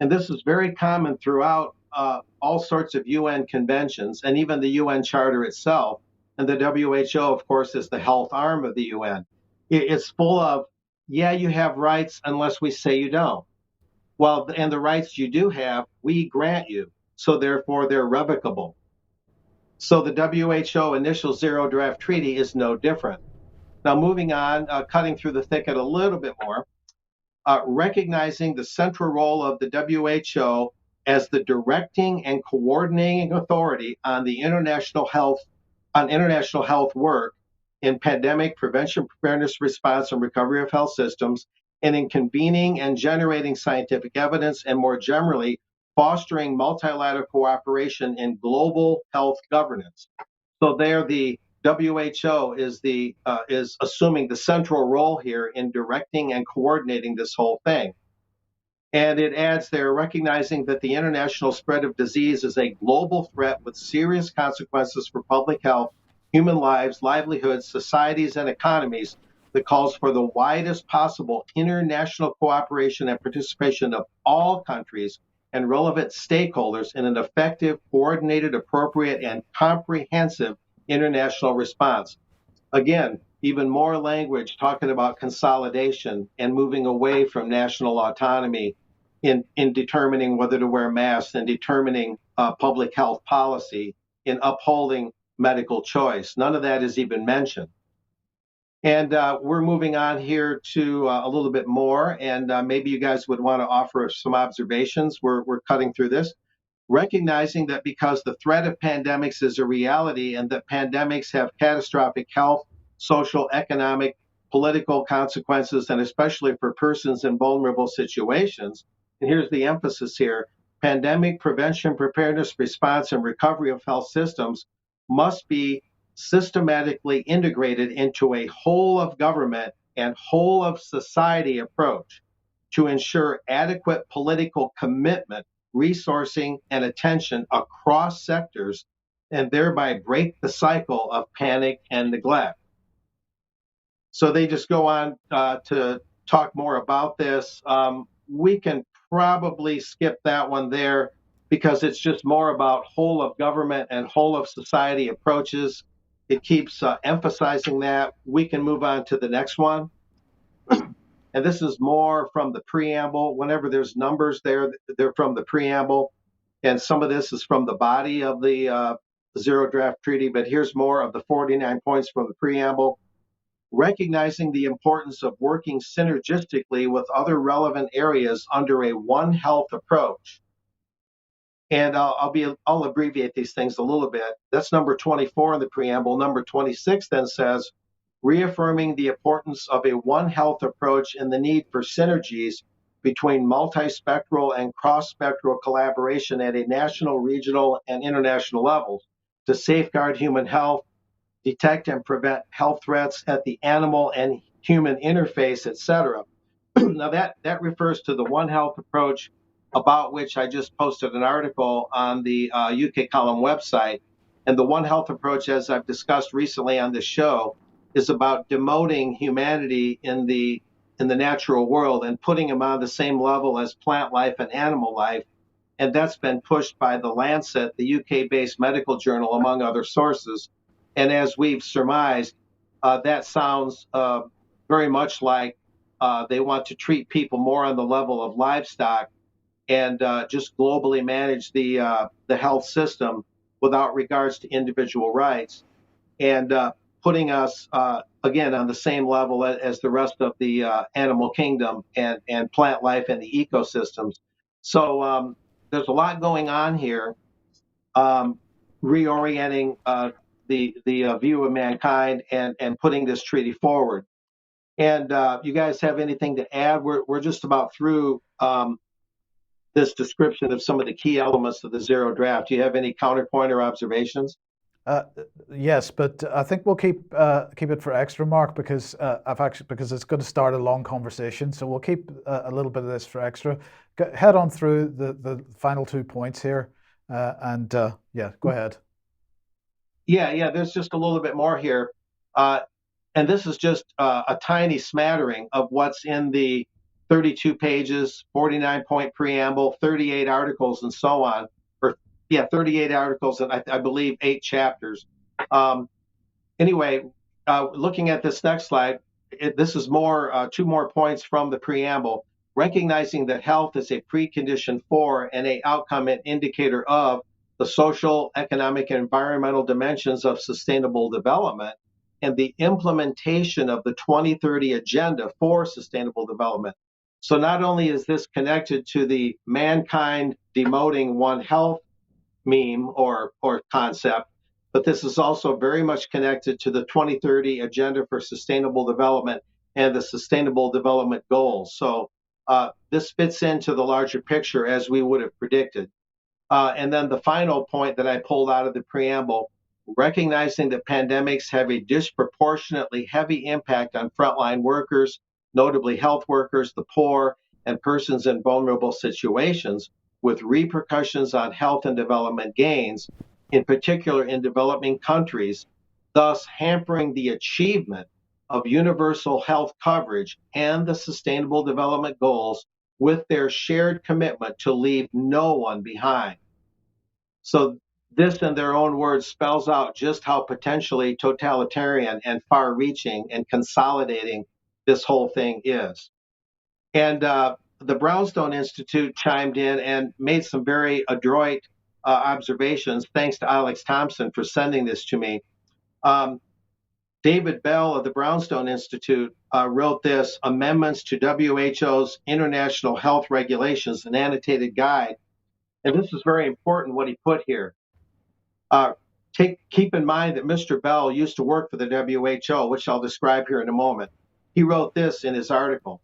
And this is very common throughout all sorts of UN conventions and even the UN Charter itself. And the WHO, of course, is the health arm of the UN. It's full of, yeah, you have rights unless we say you don't. Well, and the rights you do have, we grant you. So therefore, they're revocable. So the WHO initial zero draft treaty is no different. Now, moving on, cutting through the thicket a little bit more, recognizing the central role of the WHO as the directing and coordinating authority on the international health work in pandemic prevention, preparedness, response, and recovery of health systems, and in convening and generating scientific evidence, and more generally, fostering multilateral cooperation in global health governance. So there, the WHO is assuming the central role here in directing and coordinating this whole thing. And it adds there, recognizing that the international spread of disease is a global threat with serious consequences for public health, human lives, livelihoods, societies, and economies, that calls for the widest possible international cooperation and participation of all countries and relevant stakeholders in an effective, coordinated, appropriate, and comprehensive international response. Again, even more language talking about consolidation and moving away from national autonomy in determining whether to wear masks and determining public health policy, in upholding medical choice. None of that is even mentioned. And we're moving on here to a little bit more, and maybe you guys would want to offer some observations. We're cutting through this, recognizing that because the threat of pandemics is a reality and that pandemics have catastrophic health, social, economic, political consequences, and especially for persons in vulnerable situations. And here's the emphasis here: pandemic prevention, preparedness, response, and recovery of health systems must be systematically integrated into a whole of government and whole of society approach to ensure adequate political commitment, resourcing, and attention across sectors, and thereby break the cycle of panic and neglect. So they just go on to talk more about this. We can probably skip that one there because it's just more about whole of government and whole of society approaches. It keeps emphasizing that. We can move on to the next one. And this is more from the preamble. Whenever there's numbers there, they're from the preamble. And some of this is from the body of the Zero Draft Treaty, but here's more of the 49 points from the preamble. Recognizing the importance of working synergistically with other relevant areas under a One Health approach. And I'll abbreviate these things a little bit. That's number 24 in the preamble. Number 26 then says, reaffirming the importance of a One Health approach and the need for synergies between multispectral and cross-spectral collaboration at a national, regional, and international levels to safeguard human health, detect and prevent health threats at the animal and human interface, etc. Now that refers to the One Health approach, about which I just posted an article on the UK Column website. And the One Health approach, as I've discussed recently on this show, is about demoting humanity in the natural world and putting them on the same level as plant life and animal life. And that's been pushed by the Lancet, the UK-based medical journal, among other sources. And as we've surmised, that sounds very much like they want to treat people more on the level of livestock and just globally manage the health system without regards to individual rights, and putting us again on the same level as the rest of the animal kingdom and plant life and the ecosystems. So there's a lot going on here, reorienting the view of mankind and putting this treaty forward. And you guys have anything to add? We're just about through this description of some of the key elements of the Zero Draft. Do you have any counterpoint or observations? Yes, but I think we'll keep it for extra, Mark, because because it's going to start a long conversation. So we'll keep a little bit of this for extra. Head on through the final 2 points here, yeah, go ahead. Yeah, there's just a little bit more here. And this is just a tiny smattering of what's in the 32 pages, 49-point preamble, 38 articles, and so on. 38 articles, and I believe 8 chapters. Anyway, looking at this next slide, this is more 2 more points from the preamble. Recognizing that health is a precondition for and a outcome and indicator of the social, economic, and environmental dimensions of sustainable development, and the implementation of the 2030 Agenda for Sustainable Development. So not only is this connected to the mankind demoting One Health meme or concept, but this is also very much connected to the 2030 Agenda for Sustainable Development and the Sustainable Development Goals. So this fits into the larger picture as we would have predicted. And then the final point that I pulled out of the preamble, recognizing that pandemics have a disproportionately heavy impact on frontline workers, notably health workers, the poor, and persons in vulnerable situations, with repercussions on health and development gains, in particular in developing countries, thus hampering the achievement of universal health coverage and the Sustainable Development Goals with their shared commitment to leave no one behind. So this, in their own words, spells out just how potentially totalitarian and far-reaching and consolidating this whole thing is. And the Brownstone Institute chimed in and made some very adroit observations. Thanks to Alex Thompson for sending this to me. David Bell of the Brownstone Institute wrote this, Amendments to WHO's International Health Regulations, an annotated guide. And this is very important what he put here. Keep in mind that Mr. Bell used to work for the WHO, which I'll describe here in a moment. He wrote this in his article.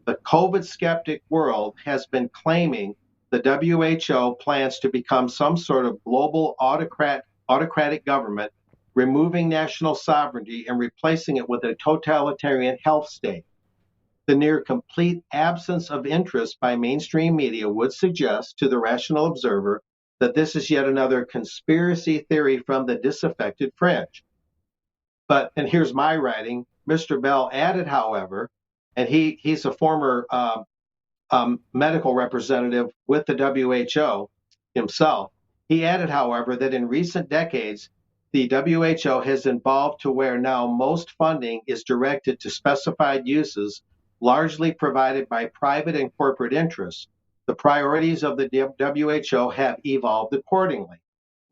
The COVID skeptic world has been claiming the WHO plans to become some sort of global autocratic government, removing national sovereignty and replacing it with a totalitarian health state. The near complete absence of interest by mainstream media would suggest to the rational observer that this is yet another conspiracy theory from the disaffected fringe. But, and here's my writing, Mr. Bell added, however, and he's a former medical representative with the WHO himself. He added, however, that in recent decades, the WHO has evolved to where now most funding is directed to specified uses, largely provided by private and corporate interests. The priorities of the WHO have evolved accordingly,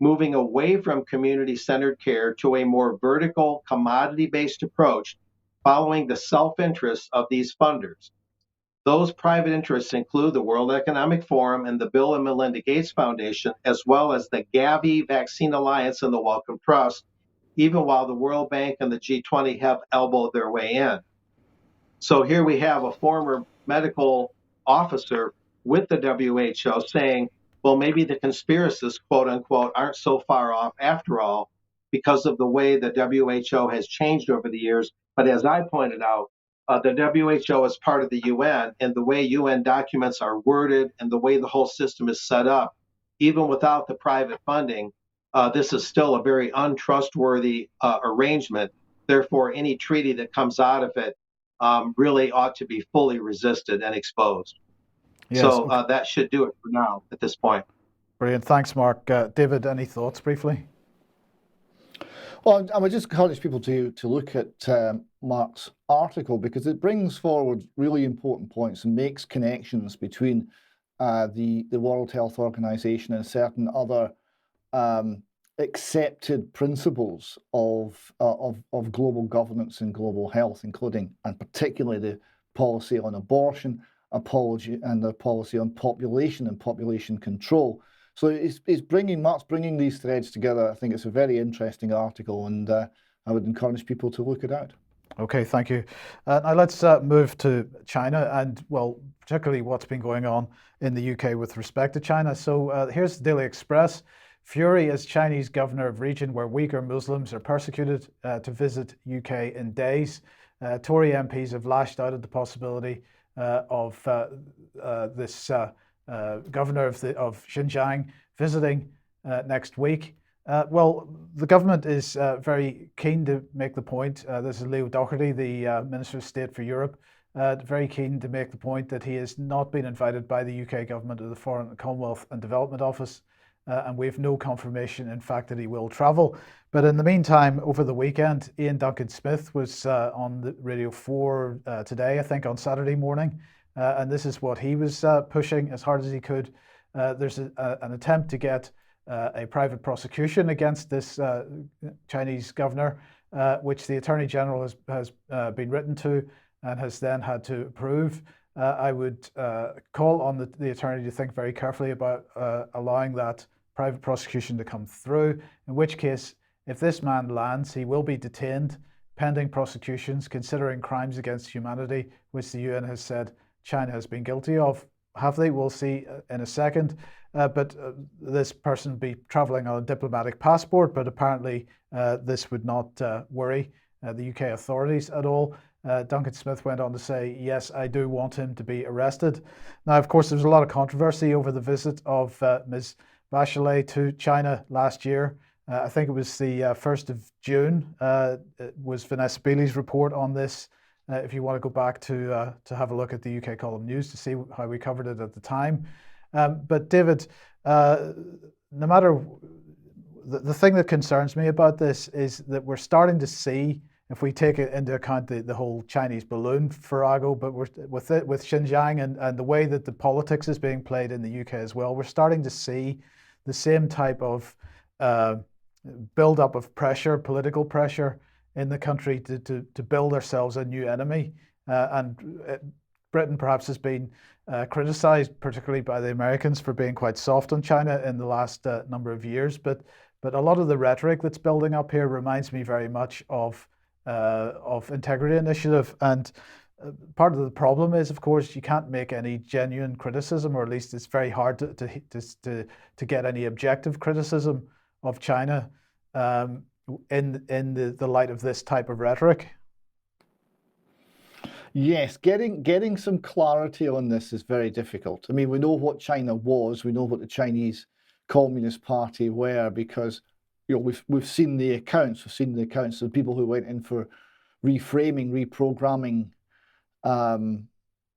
moving away from community-centered care to a more vertical, commodity-based approach following the self-interest of these funders. Those private interests include the World Economic Forum and the Bill and Melinda Gates Foundation, as well as the Gavi Vaccine Alliance and the Wellcome Trust, even while the World Bank and the G20 have elbowed their way in. So here we have a former medical officer with the WHO saying, well, maybe the conspiracists, quote unquote, aren't so far off after all because of the way the WHO has changed over the years. But as I pointed out, the WHO is part of the UN, and the way UN documents are worded and the way the whole system is set up, even without the private funding, this is still a very untrustworthy arrangement. Therefore, any treaty that comes out of it really ought to be fully resisted and exposed. Yes. So that should do it for now at this point. Brilliant. Thanks, Mark. David, any thoughts briefly? Well, I would just encourage people to look at Mark's article because it brings forward really important points and makes connections between the World Health Organization and certain other accepted principles of global governance and global health, including and particularly the policy on abortion, and the policy on population and population control. So Mark's bringing these threads together. I think it's a very interesting article, and I would encourage people to look it out. Okay, thank you. Now let's move to China and, well, particularly what's been going on in the UK with respect to China. So here's the Daily Express fury as Chinese governor of region where Uyghur Muslims are persecuted to visit UK in days. Tory MPs have lashed out at the possibility of this governor of Xinjiang visiting next week. Well, the government is very keen to make the point. This is Leo Doherty, the Minister of State for Europe, very keen to make the point that he has not been invited by the UK government to the Foreign, Commonwealth and Development Office, and we have no confirmation, in fact, that he will travel. But in the meantime, over the weekend, Ian Duncan Smith was on the Radio 4 today, I think on Saturday morning, and this is what he was pushing as hard as he could. There's an attempt to get a private prosecution against this Chinese governor, which the Attorney General has been written to and has then had to approve. I would call on the attorney to think very carefully about allowing that private prosecution to come through, in which case, if this man lands, he will be detained pending prosecutions considering crimes against humanity, which the UN has said China has been guilty of. Have they? We'll see in a second. But this person would be traveling on a diplomatic passport, but apparently this would not worry the UK authorities at all. Duncan Smith went on to say, yes, I do want him to be arrested. Now, of course, there was a lot of controversy over the visit of Ms. Bachelet to China last year. I think it was the 1st of June. It was Vanessa Beeley's report on this. If you want to go back to have a look at the UK Column News to see how we covered it at the time. But David, no matter the thing that concerns me about this is that we're starting to see, if we take it into account the whole Chinese balloon farrago, but with Xinjiang and the way that the politics is being played in the UK as well, we're starting to see the same type of build-up of pressure, political pressure in the country to build ourselves a new enemy. Britain perhaps has been criticized, particularly by the Americans, for being quite soft on China in the last number of years. But a lot of the rhetoric that's building up here reminds me very much of Integrity Initiative. And part of the problem is, of course, you can't make any genuine criticism, or at least it's very hard to get any objective criticism of China in the light of this type of rhetoric. Yes, getting some clarity on this is very difficult. I mean, we know what China was, we know what the Chinese Communist Party were, because we've seen the accounts, of people who went in for reframing, reprogramming,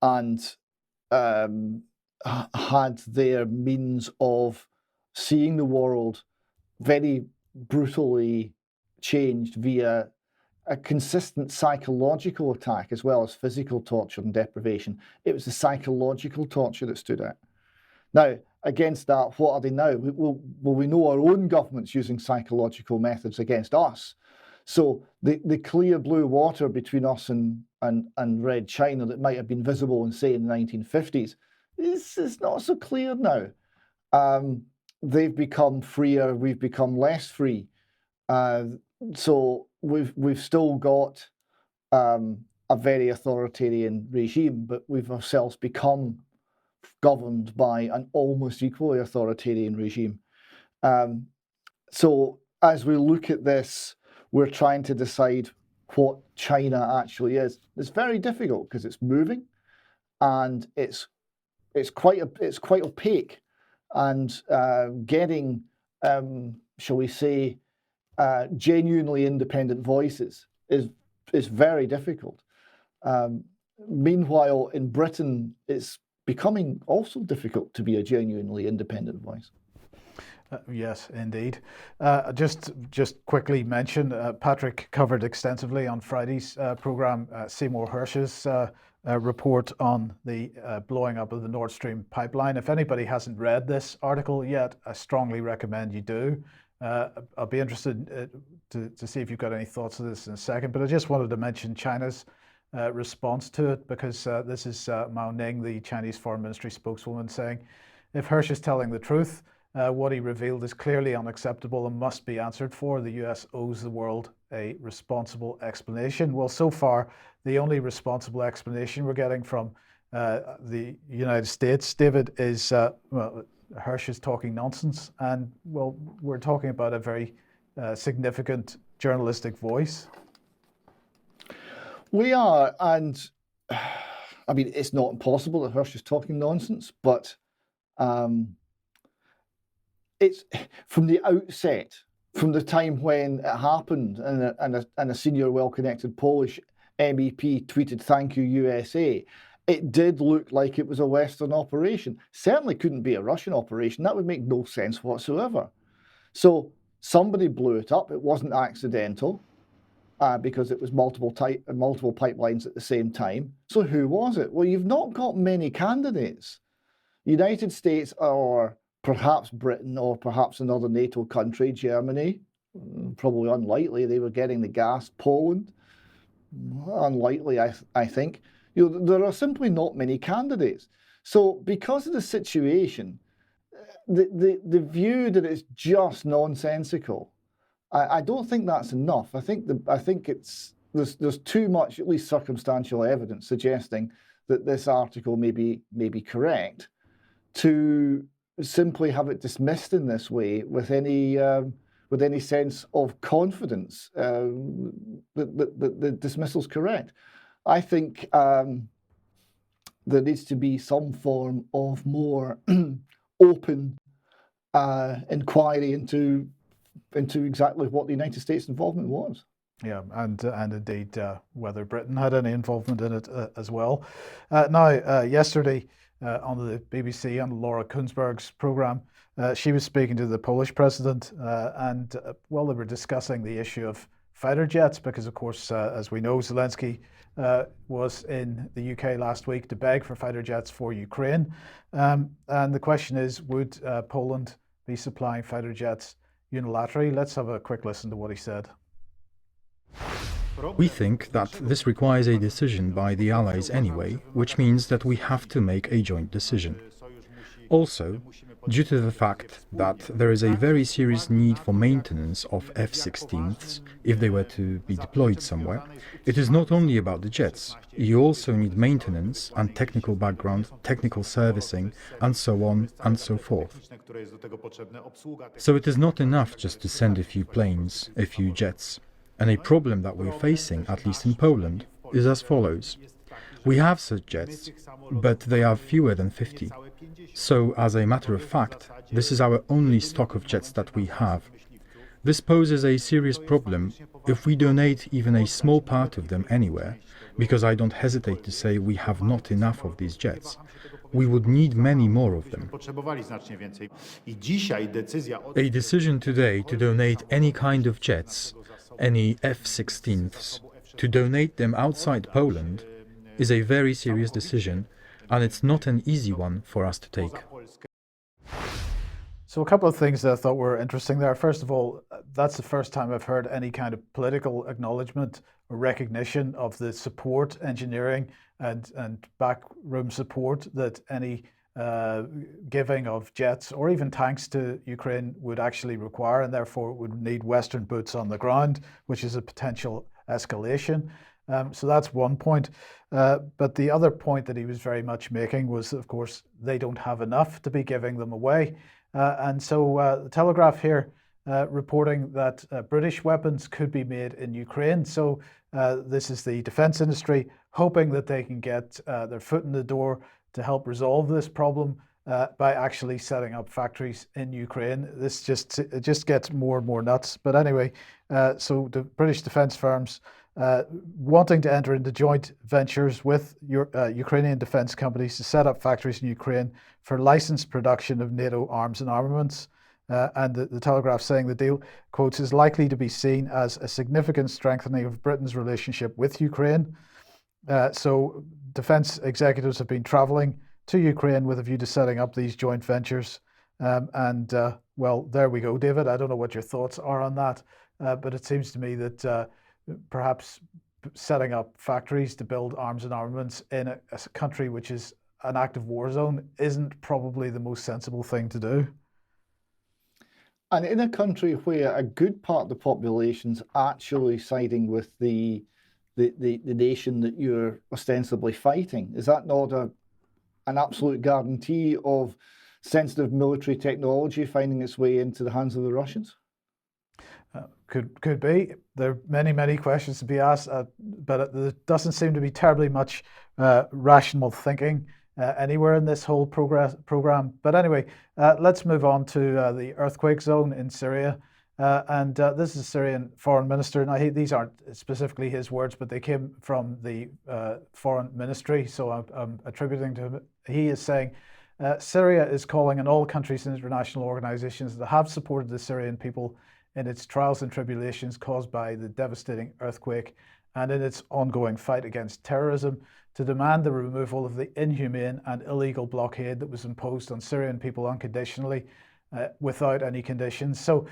and had their means of seeing the world very brutally changed via a consistent psychological attack as well as physical torture and deprivation. It was the psychological torture that stood out. Now, against that, what are they now? We know our own government's using psychological methods against us. So the clear blue water between us and Red China that might have been visible in, say, in the 1950s is not so clear now. They've become freer, we've become less free. So we've still got a very authoritarian regime, but we've ourselves become governed by an almost equally authoritarian regime. So as we look at this, we're trying to decide what China actually is. It's very difficult because it's moving, and it's quite opaque, and getting shall we say genuinely independent voices is very difficult. Meanwhile, in Britain, it's becoming also difficult to be a genuinely independent voice. Yes, indeed. Just quickly mention, Patrick covered extensively on Friday's program Seymour Hersh's report on the blowing up of the Nord Stream pipeline. If anybody hasn't read this article yet, I strongly recommend you do. I'll be interested to see if you've got any thoughts on this in a second, but I just wanted to mention China's response to it, because this is Mao Ning, the Chinese Foreign Ministry spokeswoman, saying, if Hersh is telling the truth, what he revealed is clearly unacceptable and must be answered for. The US owes the world a responsible explanation. Well, so far, the only responsible explanation we're getting from the United States, David, is, well, Hirsch is talking nonsense, and well, we're talking about a very significant journalistic voice. We are, and I mean, it's not impossible that Hirsch is talking nonsense, but it's from the outset, from the time when it happened, and a senior, well-connected Polish MEP tweeted "Thank you, USA." It did look like it was a Western operation. Certainly couldn't be a Russian operation. That would make no sense whatsoever. So somebody blew it up. It wasn't accidental because it was multiple pipelines at the same time. So who was it? Well, you've not got many candidates. United States, or perhaps Britain, or perhaps another NATO country, Germany, probably unlikely. They were getting the gas. Poland, unlikely, I think. There are simply not many candidates. So because of the situation, the view that it's just nonsensical, I don't think that's enough. I think there's too much, at least circumstantial evidence suggesting that this article may be correct, to simply have it dismissed in this way with any sense of confidence that the dismissal's correct. I think there needs to be some form of more open inquiry into exactly what the United States' involvement was. Yeah, and indeed whether Britain had any involvement in it as well. Yesterday on the BBC, on Laura Kuenssberg's programme, she was speaking to the Polish president, and they were discussing the issue of fighter jets, because of course, as we know, Zelensky was in the UK last week to beg for fighter jets for Ukraine. And the question is, would Poland be supplying fighter jets unilaterally? Let's have a quick listen to what he said. We think that this requires a decision by the Allies anyway, which means that we have to make a joint decision. Also, due to the fact that there is a very serious need for maintenance of F-16s if they were to be deployed somewhere, it is not only about the jets. You also need maintenance and technical background, technical servicing, and so on and so forth. So it is not enough just to send a few planes, a few jets. And a problem that we're facing, at least in Poland, is as follows. We have such jets, but they are fewer than 50. So, as a matter of fact, this is our only stock of jets that we have. This poses a serious problem if we donate even a small part of them anywhere, because I don't hesitate to say we have not enough of these jets. We would need many more of them. A decision today to donate any kind of jets, any F-16s, to donate them outside Poland, is a very serious decision, and it's not an easy one for us to take. So a couple of things that I thought were interesting there. First of all, that's the first time I've heard any kind of political acknowledgement or recognition of the support, engineering and backroom support that any giving of jets or even tanks to Ukraine would actually require, and therefore would need Western boots on the ground, which is a potential escalation. So that's one point. But the other point that he was very much making was, of course, they don't have enough to be giving them away. And so the Telegraph here reporting that British weapons could be made in Ukraine. So this is the defense industry hoping that they can get their foot in the door to help resolve this problem by actually setting up factories in Ukraine. This just gets more and more nuts. But anyway, so the British defense firms wanting to enter into joint ventures with Ukrainian defense companies to set up factories in Ukraine for licensed production of NATO arms and armaments. And the Telegraph saying the deal, quotes, is likely to be seen as a significant strengthening of Britain's relationship with Ukraine. So defense executives have been traveling to Ukraine with a view to setting up these joint ventures. Well, there we go, David. I don't know what your thoughts are on that, but it seems to me that perhaps setting up factories to build arms and armaments in a country which is an active war zone isn't probably the most sensible thing to do. And in a country where a good part of the population's actually siding with the nation that you're ostensibly fighting, is that not an absolute guarantee of sensitive military technology finding its way into the hands of the Russians? Could be. There are many questions to be asked, but there doesn't seem to be terribly much rational thinking anywhere in this whole program. But anyway, let's move on to the earthquake zone in Syria. And this is Syrian foreign minister. Now, these aren't specifically his words, but they came from the foreign ministry, so I'm attributing to him. He is saying, Syria is calling on all countries and international organizations that have supported the Syrian people in its trials and tribulations caused by the devastating earthquake and in its ongoing fight against terrorism to demand the removal of the inhumane and illegal blockade that was imposed on Syrian people unconditionally without any conditions. So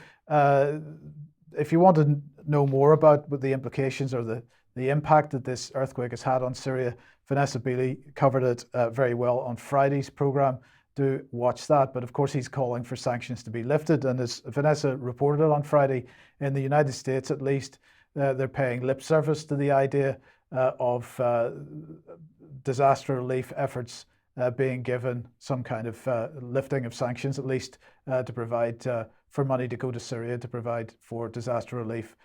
if you want to know more about what the implications or the impact that this earthquake has had on Syria, Vanessa Beeley covered it very well on Friday's program. Do watch that. But of course, he's calling for sanctions to be lifted. And as Vanessa reported on Friday, in the United States at least, they're paying lip service to the idea of disaster relief efforts being given some kind of lifting of sanctions, at least to provide for money to go to Syria to provide for disaster relief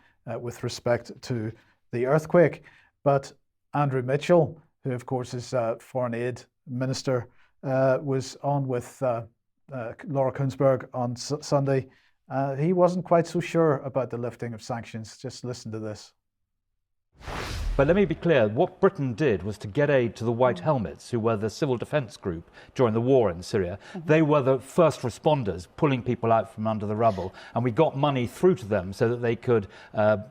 with respect to the earthquake. But Andrew Mitchell, who of course is Foreign Aid Minister, was on with Laura Kuenssberg on Sunday. He wasn't quite so sure about the lifting of sanctions. Just listen to this. But let me be clear, what Britain did was to get aid to the White Helmets, who were the civil defence group during the war in Syria. They were the first responders, pulling people out from under the rubble, and we got money through to them so that they could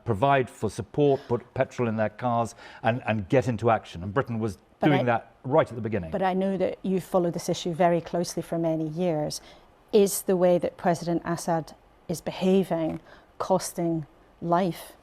provide for support, put petrol in their cars, and get into action. And Britain was doing that right at the beginning. But I know that you've followed this issue very closely for many years. Is the way that President Assad is behaving costing life?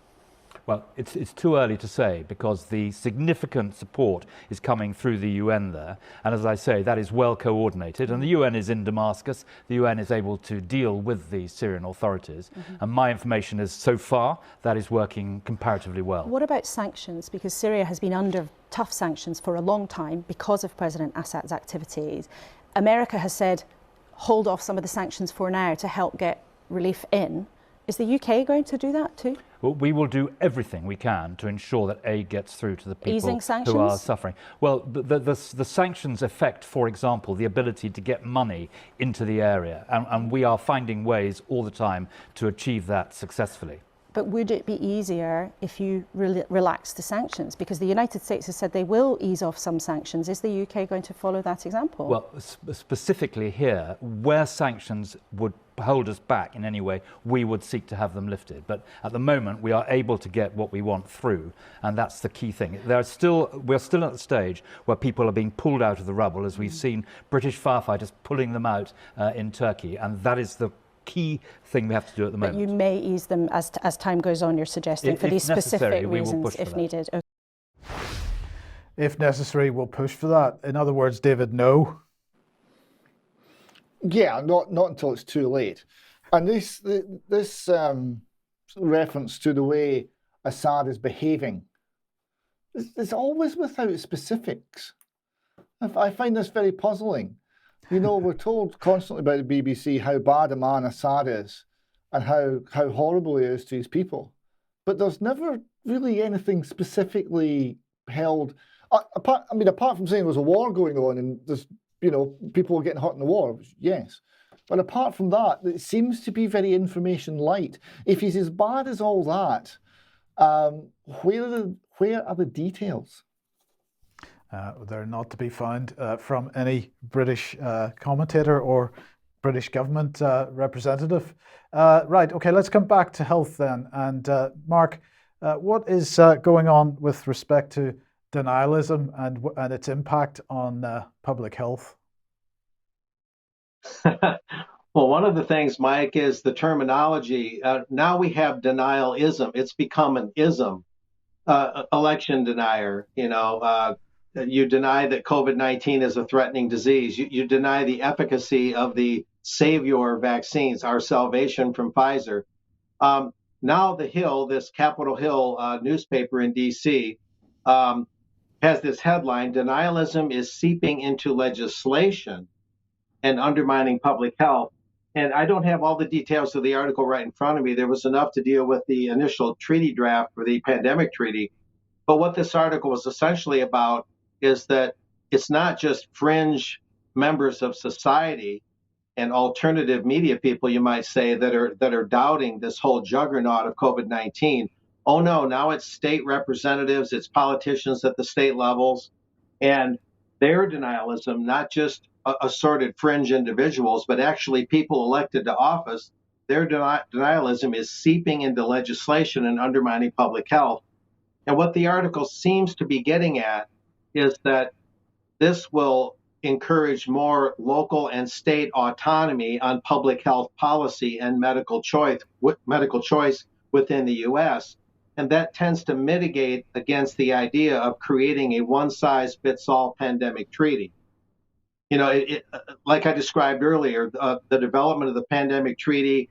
Well, it's too early to say, because the significant support is coming through the UN there. And as I say, that is well coordinated. And the UN is in Damascus. The UN is able to deal with the Syrian authorities. And my information is, so far, that is working comparatively well. What about sanctions? Because Syria has been under tough sanctions for a long time because of President Assad's activities. America has said, hold off some of the sanctions for now to help get relief in. Is the UK going to do that too? Well, we will do everything we can to ensure that aid gets through to the people who are suffering. Well, the sanctions affect, for example, the ability to get money into the area, and we are finding ways all the time to achieve that successfully. But would it be easier if you relax the sanctions? Because the United States has said they will ease off some sanctions. Is the UK going to follow that example? Well, specifically here, where sanctions would hold us back in any way, we would seek to have them lifted. But at the moment, we are able to get what we want through, and that's the key thing. We're still at the stage where people are being pulled out of the rubble, as we've seen British firefighters pulling them out in Turkey, and that is the key thing we have to do at the moment. But you may ease them as time goes on, you're suggesting, for these specific reasons, if needed. Okay. If necessary, we'll push for that. In other words, David, no. Yeah, not until it's too late. And this reference to the way Assad is behaving is always without specifics. I find this very puzzling. You know, we're told constantly by the BBC how bad a man Assad is and how horrible he is to his people. But there's never really anything specifically held. Apart from saying there was a war going on and there's, people were getting hurt in the war, yes. But apart from that, it seems to be very information light. If he's as bad as all that, where are the details? They're not to be found from any British commentator or British government representative. Right, okay, let's come back to health then. And Mark, what is going on with respect to denialism and its impact on public health? Well, one of the things, Mike, is the terminology. Now we have denialism. It's become an ism. Election denier, you deny that COVID-19 is a threatening disease. You deny the efficacy of the Savior vaccines, our salvation from Pfizer. Now The Hill, this Capitol Hill newspaper in D.C., has this headline: denialism is seeping into legislation. and undermining public health. And I don't have all the details of the article right in front of me. There was enough to deal with the initial treaty draft for the pandemic treaty. But what this article was essentially about is that it's not just fringe members of society and alternative media people, you might say, that are doubting this whole juggernaut of COVID-19. Oh no, now it's state representatives, it's politicians at the state levels, and their denialism, not just assorted fringe individuals, but actually people elected to office, their denialism is seeping into legislation and undermining public health. And what the article seems to be getting at is that this will encourage more local and state autonomy on public health policy and medical choice within the U.S. And that tends to mitigate against the idea of creating a one-size-fits-all pandemic treaty. You know, like I described earlier, the development of the pandemic treaty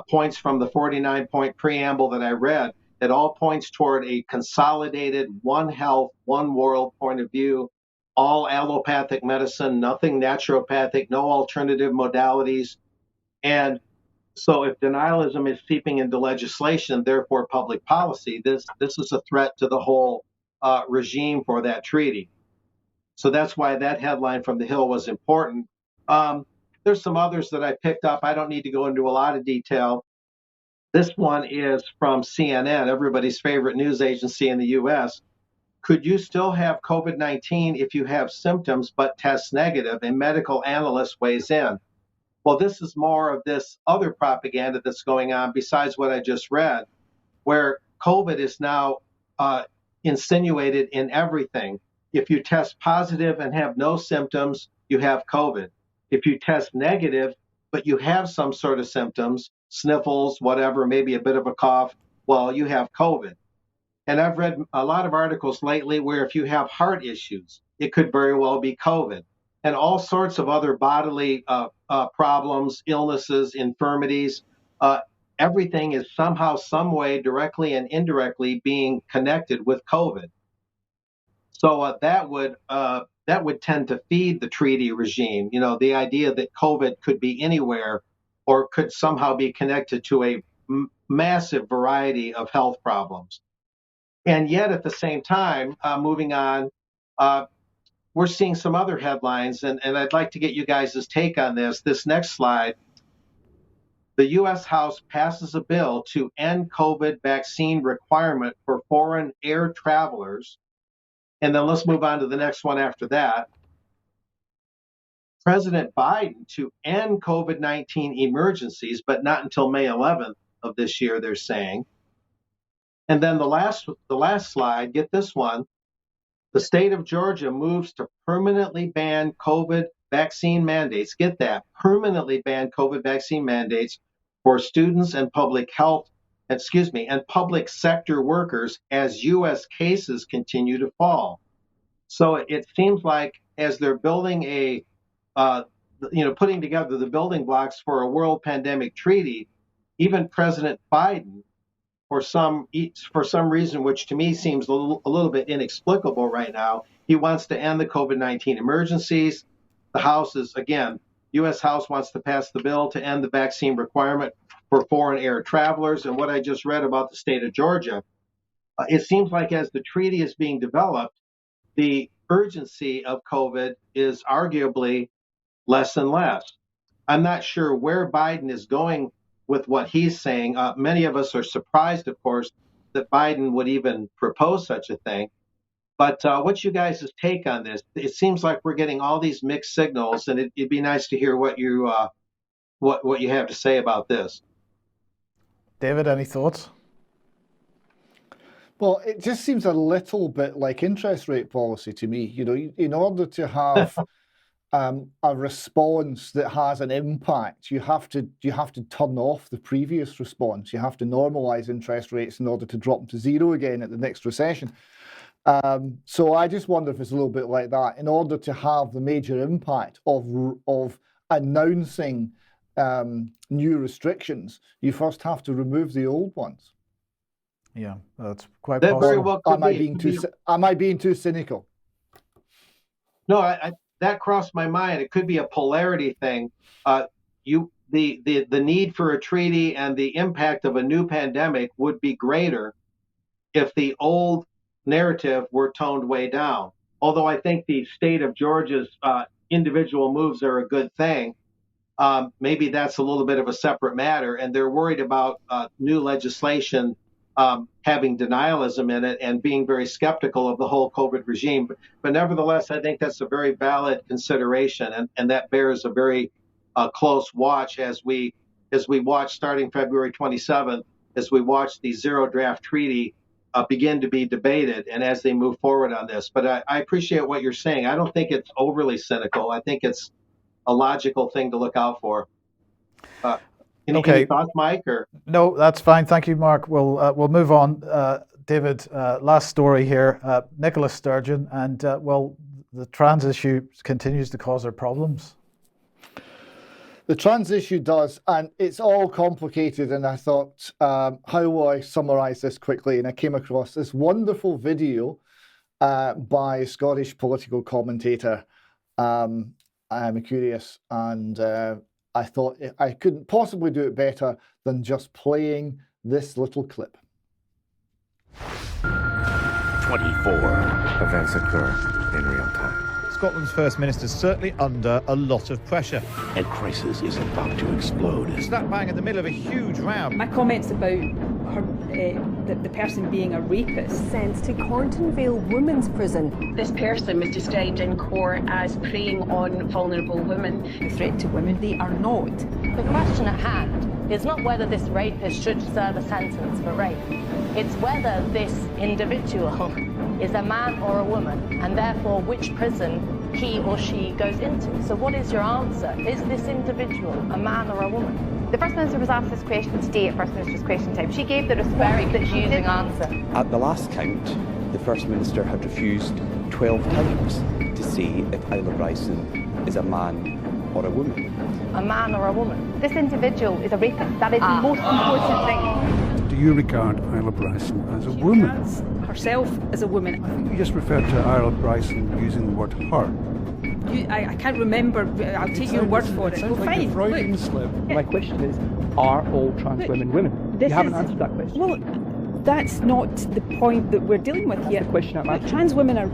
points from the 49-point preamble that I read. It all points toward a consolidated one health, one world point of view, all allopathic medicine, nothing naturopathic, no alternative modalities. And so if denialism is seeping into legislation, therefore public policy, this is a threat to the whole regime for that treaty. So that's why that headline from the Hill was important. There's some others that I picked up. I don't need to go into a lot of detail. This one is from CNN, everybody's favorite news agency in the U.S. Could you still have COVID-19 if you have symptoms but test negative? A medical analyst weighs in. Well, this is more of this other propaganda that's going on besides what I just read, where COVID is now insinuated in everything. If you test positive and have no symptoms, you have COVID. If you test negative, but you have some sort of symptoms, sniffles, whatever, maybe a bit of a cough, well, you have COVID. And I've read a lot of articles lately where if you have heart issues, it could very well be COVID. And all sorts of other bodily problems, illnesses, infirmities, everything is somehow, some way, directly and indirectly being connected with COVID. So that would tend to feed the treaty regime. You know, the idea that COVID could be anywhere or could somehow be connected to a massive variety of health problems. And yet at the same time, moving on, we're seeing some other headlines, and I'd like to get you guys' take on this. This next slide, the U.S. House passes a bill to end COVID vaccine requirement for foreign air travelers. And then let's move on to the next one after that. President Biden to end COVID-19 emergencies, but not until May 11th of this year, they're saying. And then the last slide, get this one. The state of Georgia moves to permanently ban COVID vaccine mandates. Get that, permanently ban COVID vaccine mandates for students and public sector workers as U.S. cases continue to fall. So it seems like as they're building putting together the building blocks for a world pandemic treaty, even President Biden, for some reason, which to me seems a little bit inexplicable right now, he wants to end the COVID-19 emergencies. The House U.S. House wants to pass the bill to end the vaccine requirement for foreign air travelers. And what I just read about the state of Georgia, it seems like as the treaty is being developed, the urgency of COVID is arguably less and less. I'm not sure where Biden is going with what he's saying. Many of us are surprised, of course, that Biden would even propose such a thing. But what's you guys' take on this? It seems like we're getting all these mixed signals, and it'd be nice to hear what you have to say about this. David, any thoughts? Well, it just seems a little bit like interest rate policy to me. You know, in order to have a response that has an impact, you have to turn off the previous response. You have to normalize interest rates in order to drop them to zero again at the next recession. So I just wonder if it's a little bit like that. In order to have the major impact of announcing new restrictions, you first have to remove the old ones. Yeah, that's quite That possible. very well could Am I being too cynical? No, I that crossed my mind. It could be a polarity thing. The need for a treaty and the impact of a new pandemic would be greater if the old narrative were toned way down. Although I think the state of Georgia's individual moves are a good thing, maybe that's a little bit of a separate matter, and they're worried about new legislation having denialism in it and being very skeptical of the whole COVID regime. But nevertheless, I think that's a very valid consideration, and that bears a very close watch as we watch starting February 27th, as we watch the zero draft treaty begin to be debated and as they move forward on this. But I appreciate what you're saying. I don't think it's overly cynical. I think it's a logical thing to look out for. Any thoughts, Mike? Or no, that's fine. Thank you, Mark. We'll move on. David, last story here. Nicola Sturgeon, and the trans issue continues to cause her problems. The trans issue does, and it's all complicated. And I thought, how will I summarize this quickly? And I came across this wonderful video by a Scottish political commentator, Mercurius, and I thought I couldn't possibly do it better than just playing this little clip. 24 events occur in real time. Scotland's First Minister's certainly under a lot of pressure. A crisis is about to explode. Slap bang in the middle of a huge row. My comments about her, the person being a rapist. Sent to Corntonvale Women's Prison. This person was described in court as preying on vulnerable women. A threat to women. They are not. The question at hand is not whether this rapist should serve a sentence for rape. It's whether this individual is a man or a woman, and therefore which prison he or she goes into. So what is your answer? Is this individual a man or a woman? The First Minister was asked this question today at First Minister's Question Time. She gave the response Very that she confusing didn't. answer. At the last count, the First Minister had refused 12 times to say if Isla Bryson is a man or a woman. A man or a woman? This individual is a rapist. That is the most important thing. Do you regard Isla Bryson as a woman? Herself as a woman. I think you just referred to Isla Bryson using the word her. I can't remember. I'll take your word for it. Well, fine. Freudian slip. My question is, are all trans women women? You haven't answered that question. Well, that's not the point that we're dealing with yet. The question I'm asking. Trans women are...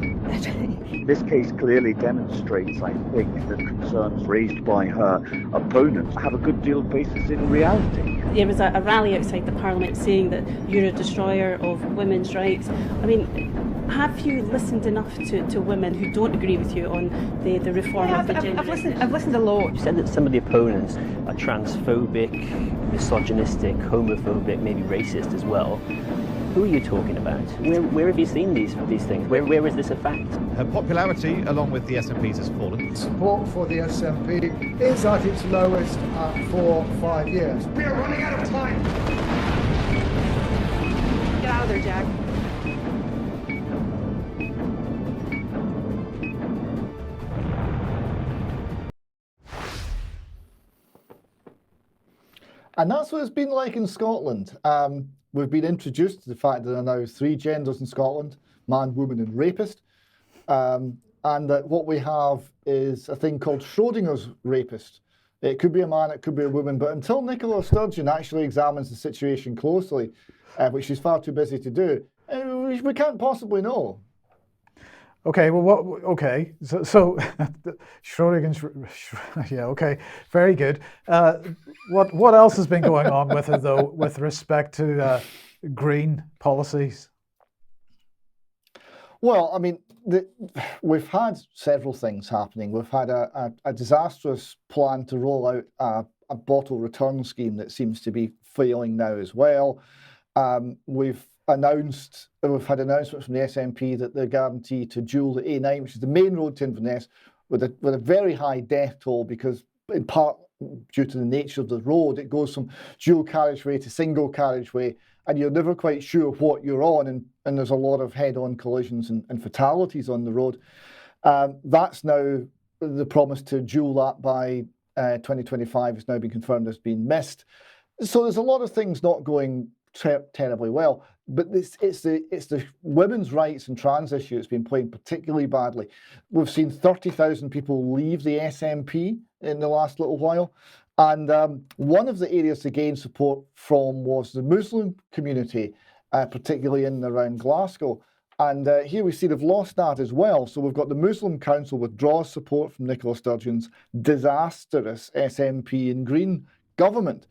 This case clearly demonstrates, I think, that concerns raised by her opponents have a good deal of basis in reality. There was a rally outside the Parliament saying that you're a destroyer of women's rights. I mean, have you listened enough to women who don't agree with you on the reform of the gender? I've listened a lot. You said that some of the opponents are transphobic, misogynistic, homophobic, maybe racist as well. Who are you talking about? Where have you seen these things? Where is this a fact? Her popularity, along with the SNP's, has fallen. Support for the SNP is at its lowest for 5 years. We are running out of time. Get out of there, Jack. And that's what it's been like in Scotland. We've been introduced to the fact that there are now 3 genders in Scotland: man, woman, and rapist. And that what we have is a thing called Schrodinger's rapist. It could be a man, it could be a woman, but until Nicola Sturgeon actually examines the situation closely, which she's far too busy to do, we can't possibly know. Okay, well, so Schrodinger's, yeah, okay, very good. What else has been going on with it, though, with respect to green policies? Well, I mean, we've had several things happening. We've had a disastrous plan to roll out a bottle return scheme that seems to be failing now as well. We've had announcements from the SNP that they're guaranteed to dual the A9, which is the main road to Inverness, with a very high death toll, because in part due to the nature of the road, it goes from dual carriageway to single carriageway, and you're never quite sure what you're on, and there's a lot of head-on collisions and fatalities on the road. That's now the promise to dual that by 2025 has now been confirmed as being missed. So there's a lot of things not going terribly well. but it's the women's rights and trans issue that's been playing particularly badly. We've seen 30,000 people leave the SNP in the last little while. And one of the areas to gain support from was the Muslim community, particularly in and around Glasgow. And here we see they've lost that as well. So we've got the Muslim Council withdraws support from Nicola Sturgeon's disastrous SNP and Green government.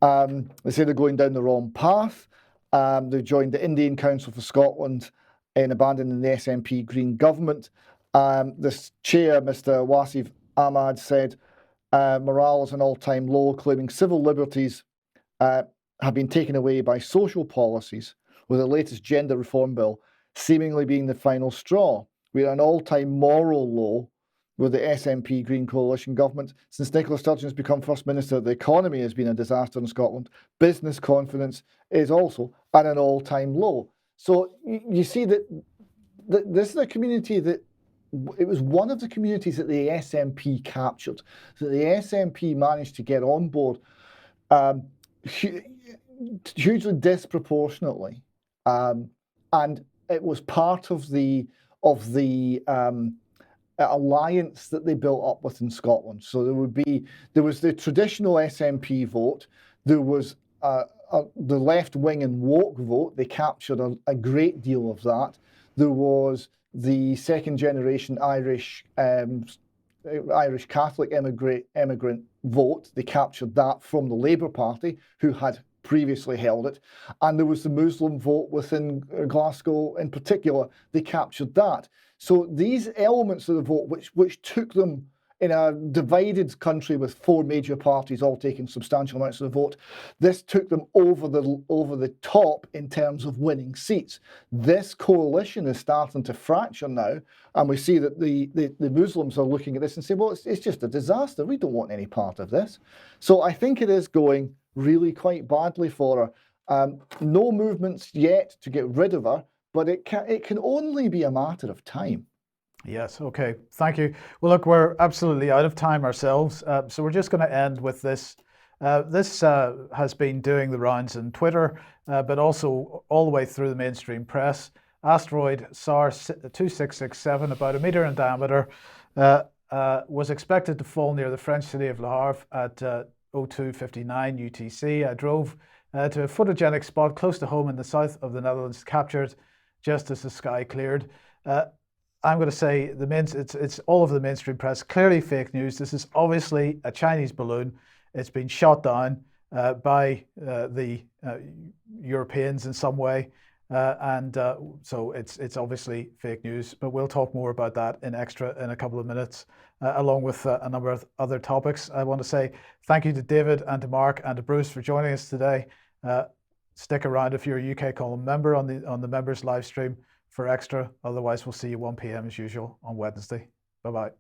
They say they're going down the wrong path. They joined the Indian Council for Scotland in abandoning the SNP Green government. This chair, Mr. Wasif Ahmad, said morale is an all-time low, claiming civil liberties have been taken away by social policies, with the latest gender reform bill seemingly being the final straw. We are at an all-time moral low with the SNP Green Coalition government. Since Nicola Sturgeon has become First Minister, the economy has been a disaster in Scotland. Business confidence is also at an all-time low. So you see that this is a community that it was one of the communities that the SNP captured. So the SNP managed to get on board hugely disproportionately, and it was part of the alliance that they built up within Scotland. So there was the traditional SNP vote, there was the left wing and woke vote. They captured a great deal of that. There was the second generation Irish Catholic immigrant vote. They captured that from the Labour Party, who had previously held it. And there was the Muslim vote within Glasgow in particular. They captured that. So these elements of the vote, which took them in a divided country with four major parties all taking substantial amounts of the vote, this took them over the top in terms of winning seats. This coalition is starting to fracture now, and we see that the Muslims are looking at this and say, well, it's just a disaster. We don't want any part of this. So I think it is going really quite badly for her. No movements yet to get rid of her, but it can only be a matter of time. Yes, okay, thank you. Well, look, we're absolutely out of time ourselves, so we're just going to end with this. This has been doing the rounds on Twitter, but also all the way through the mainstream press. Asteroid SAR 2667, about 1 meter in diameter, was expected to fall near the French city of Le Havre at 02:59 UTC. I drove to a photogenic spot close to home in the south of the Netherlands, captured just as the sky cleared. I'm going to say it's all over the mainstream press. Clearly fake news. This is obviously a Chinese balloon. It's been shot down by the Europeans in some way, and so it's obviously fake news. But we'll talk more about that in a couple of minutes, along with a number of other topics. I want to say thank you to David and to Mark and to Bruce for joining us today. Stick around if you're a UK Column member on the members live stream for extra. Otherwise, we'll see you 1 p.m. as usual on Wednesday. Bye-bye.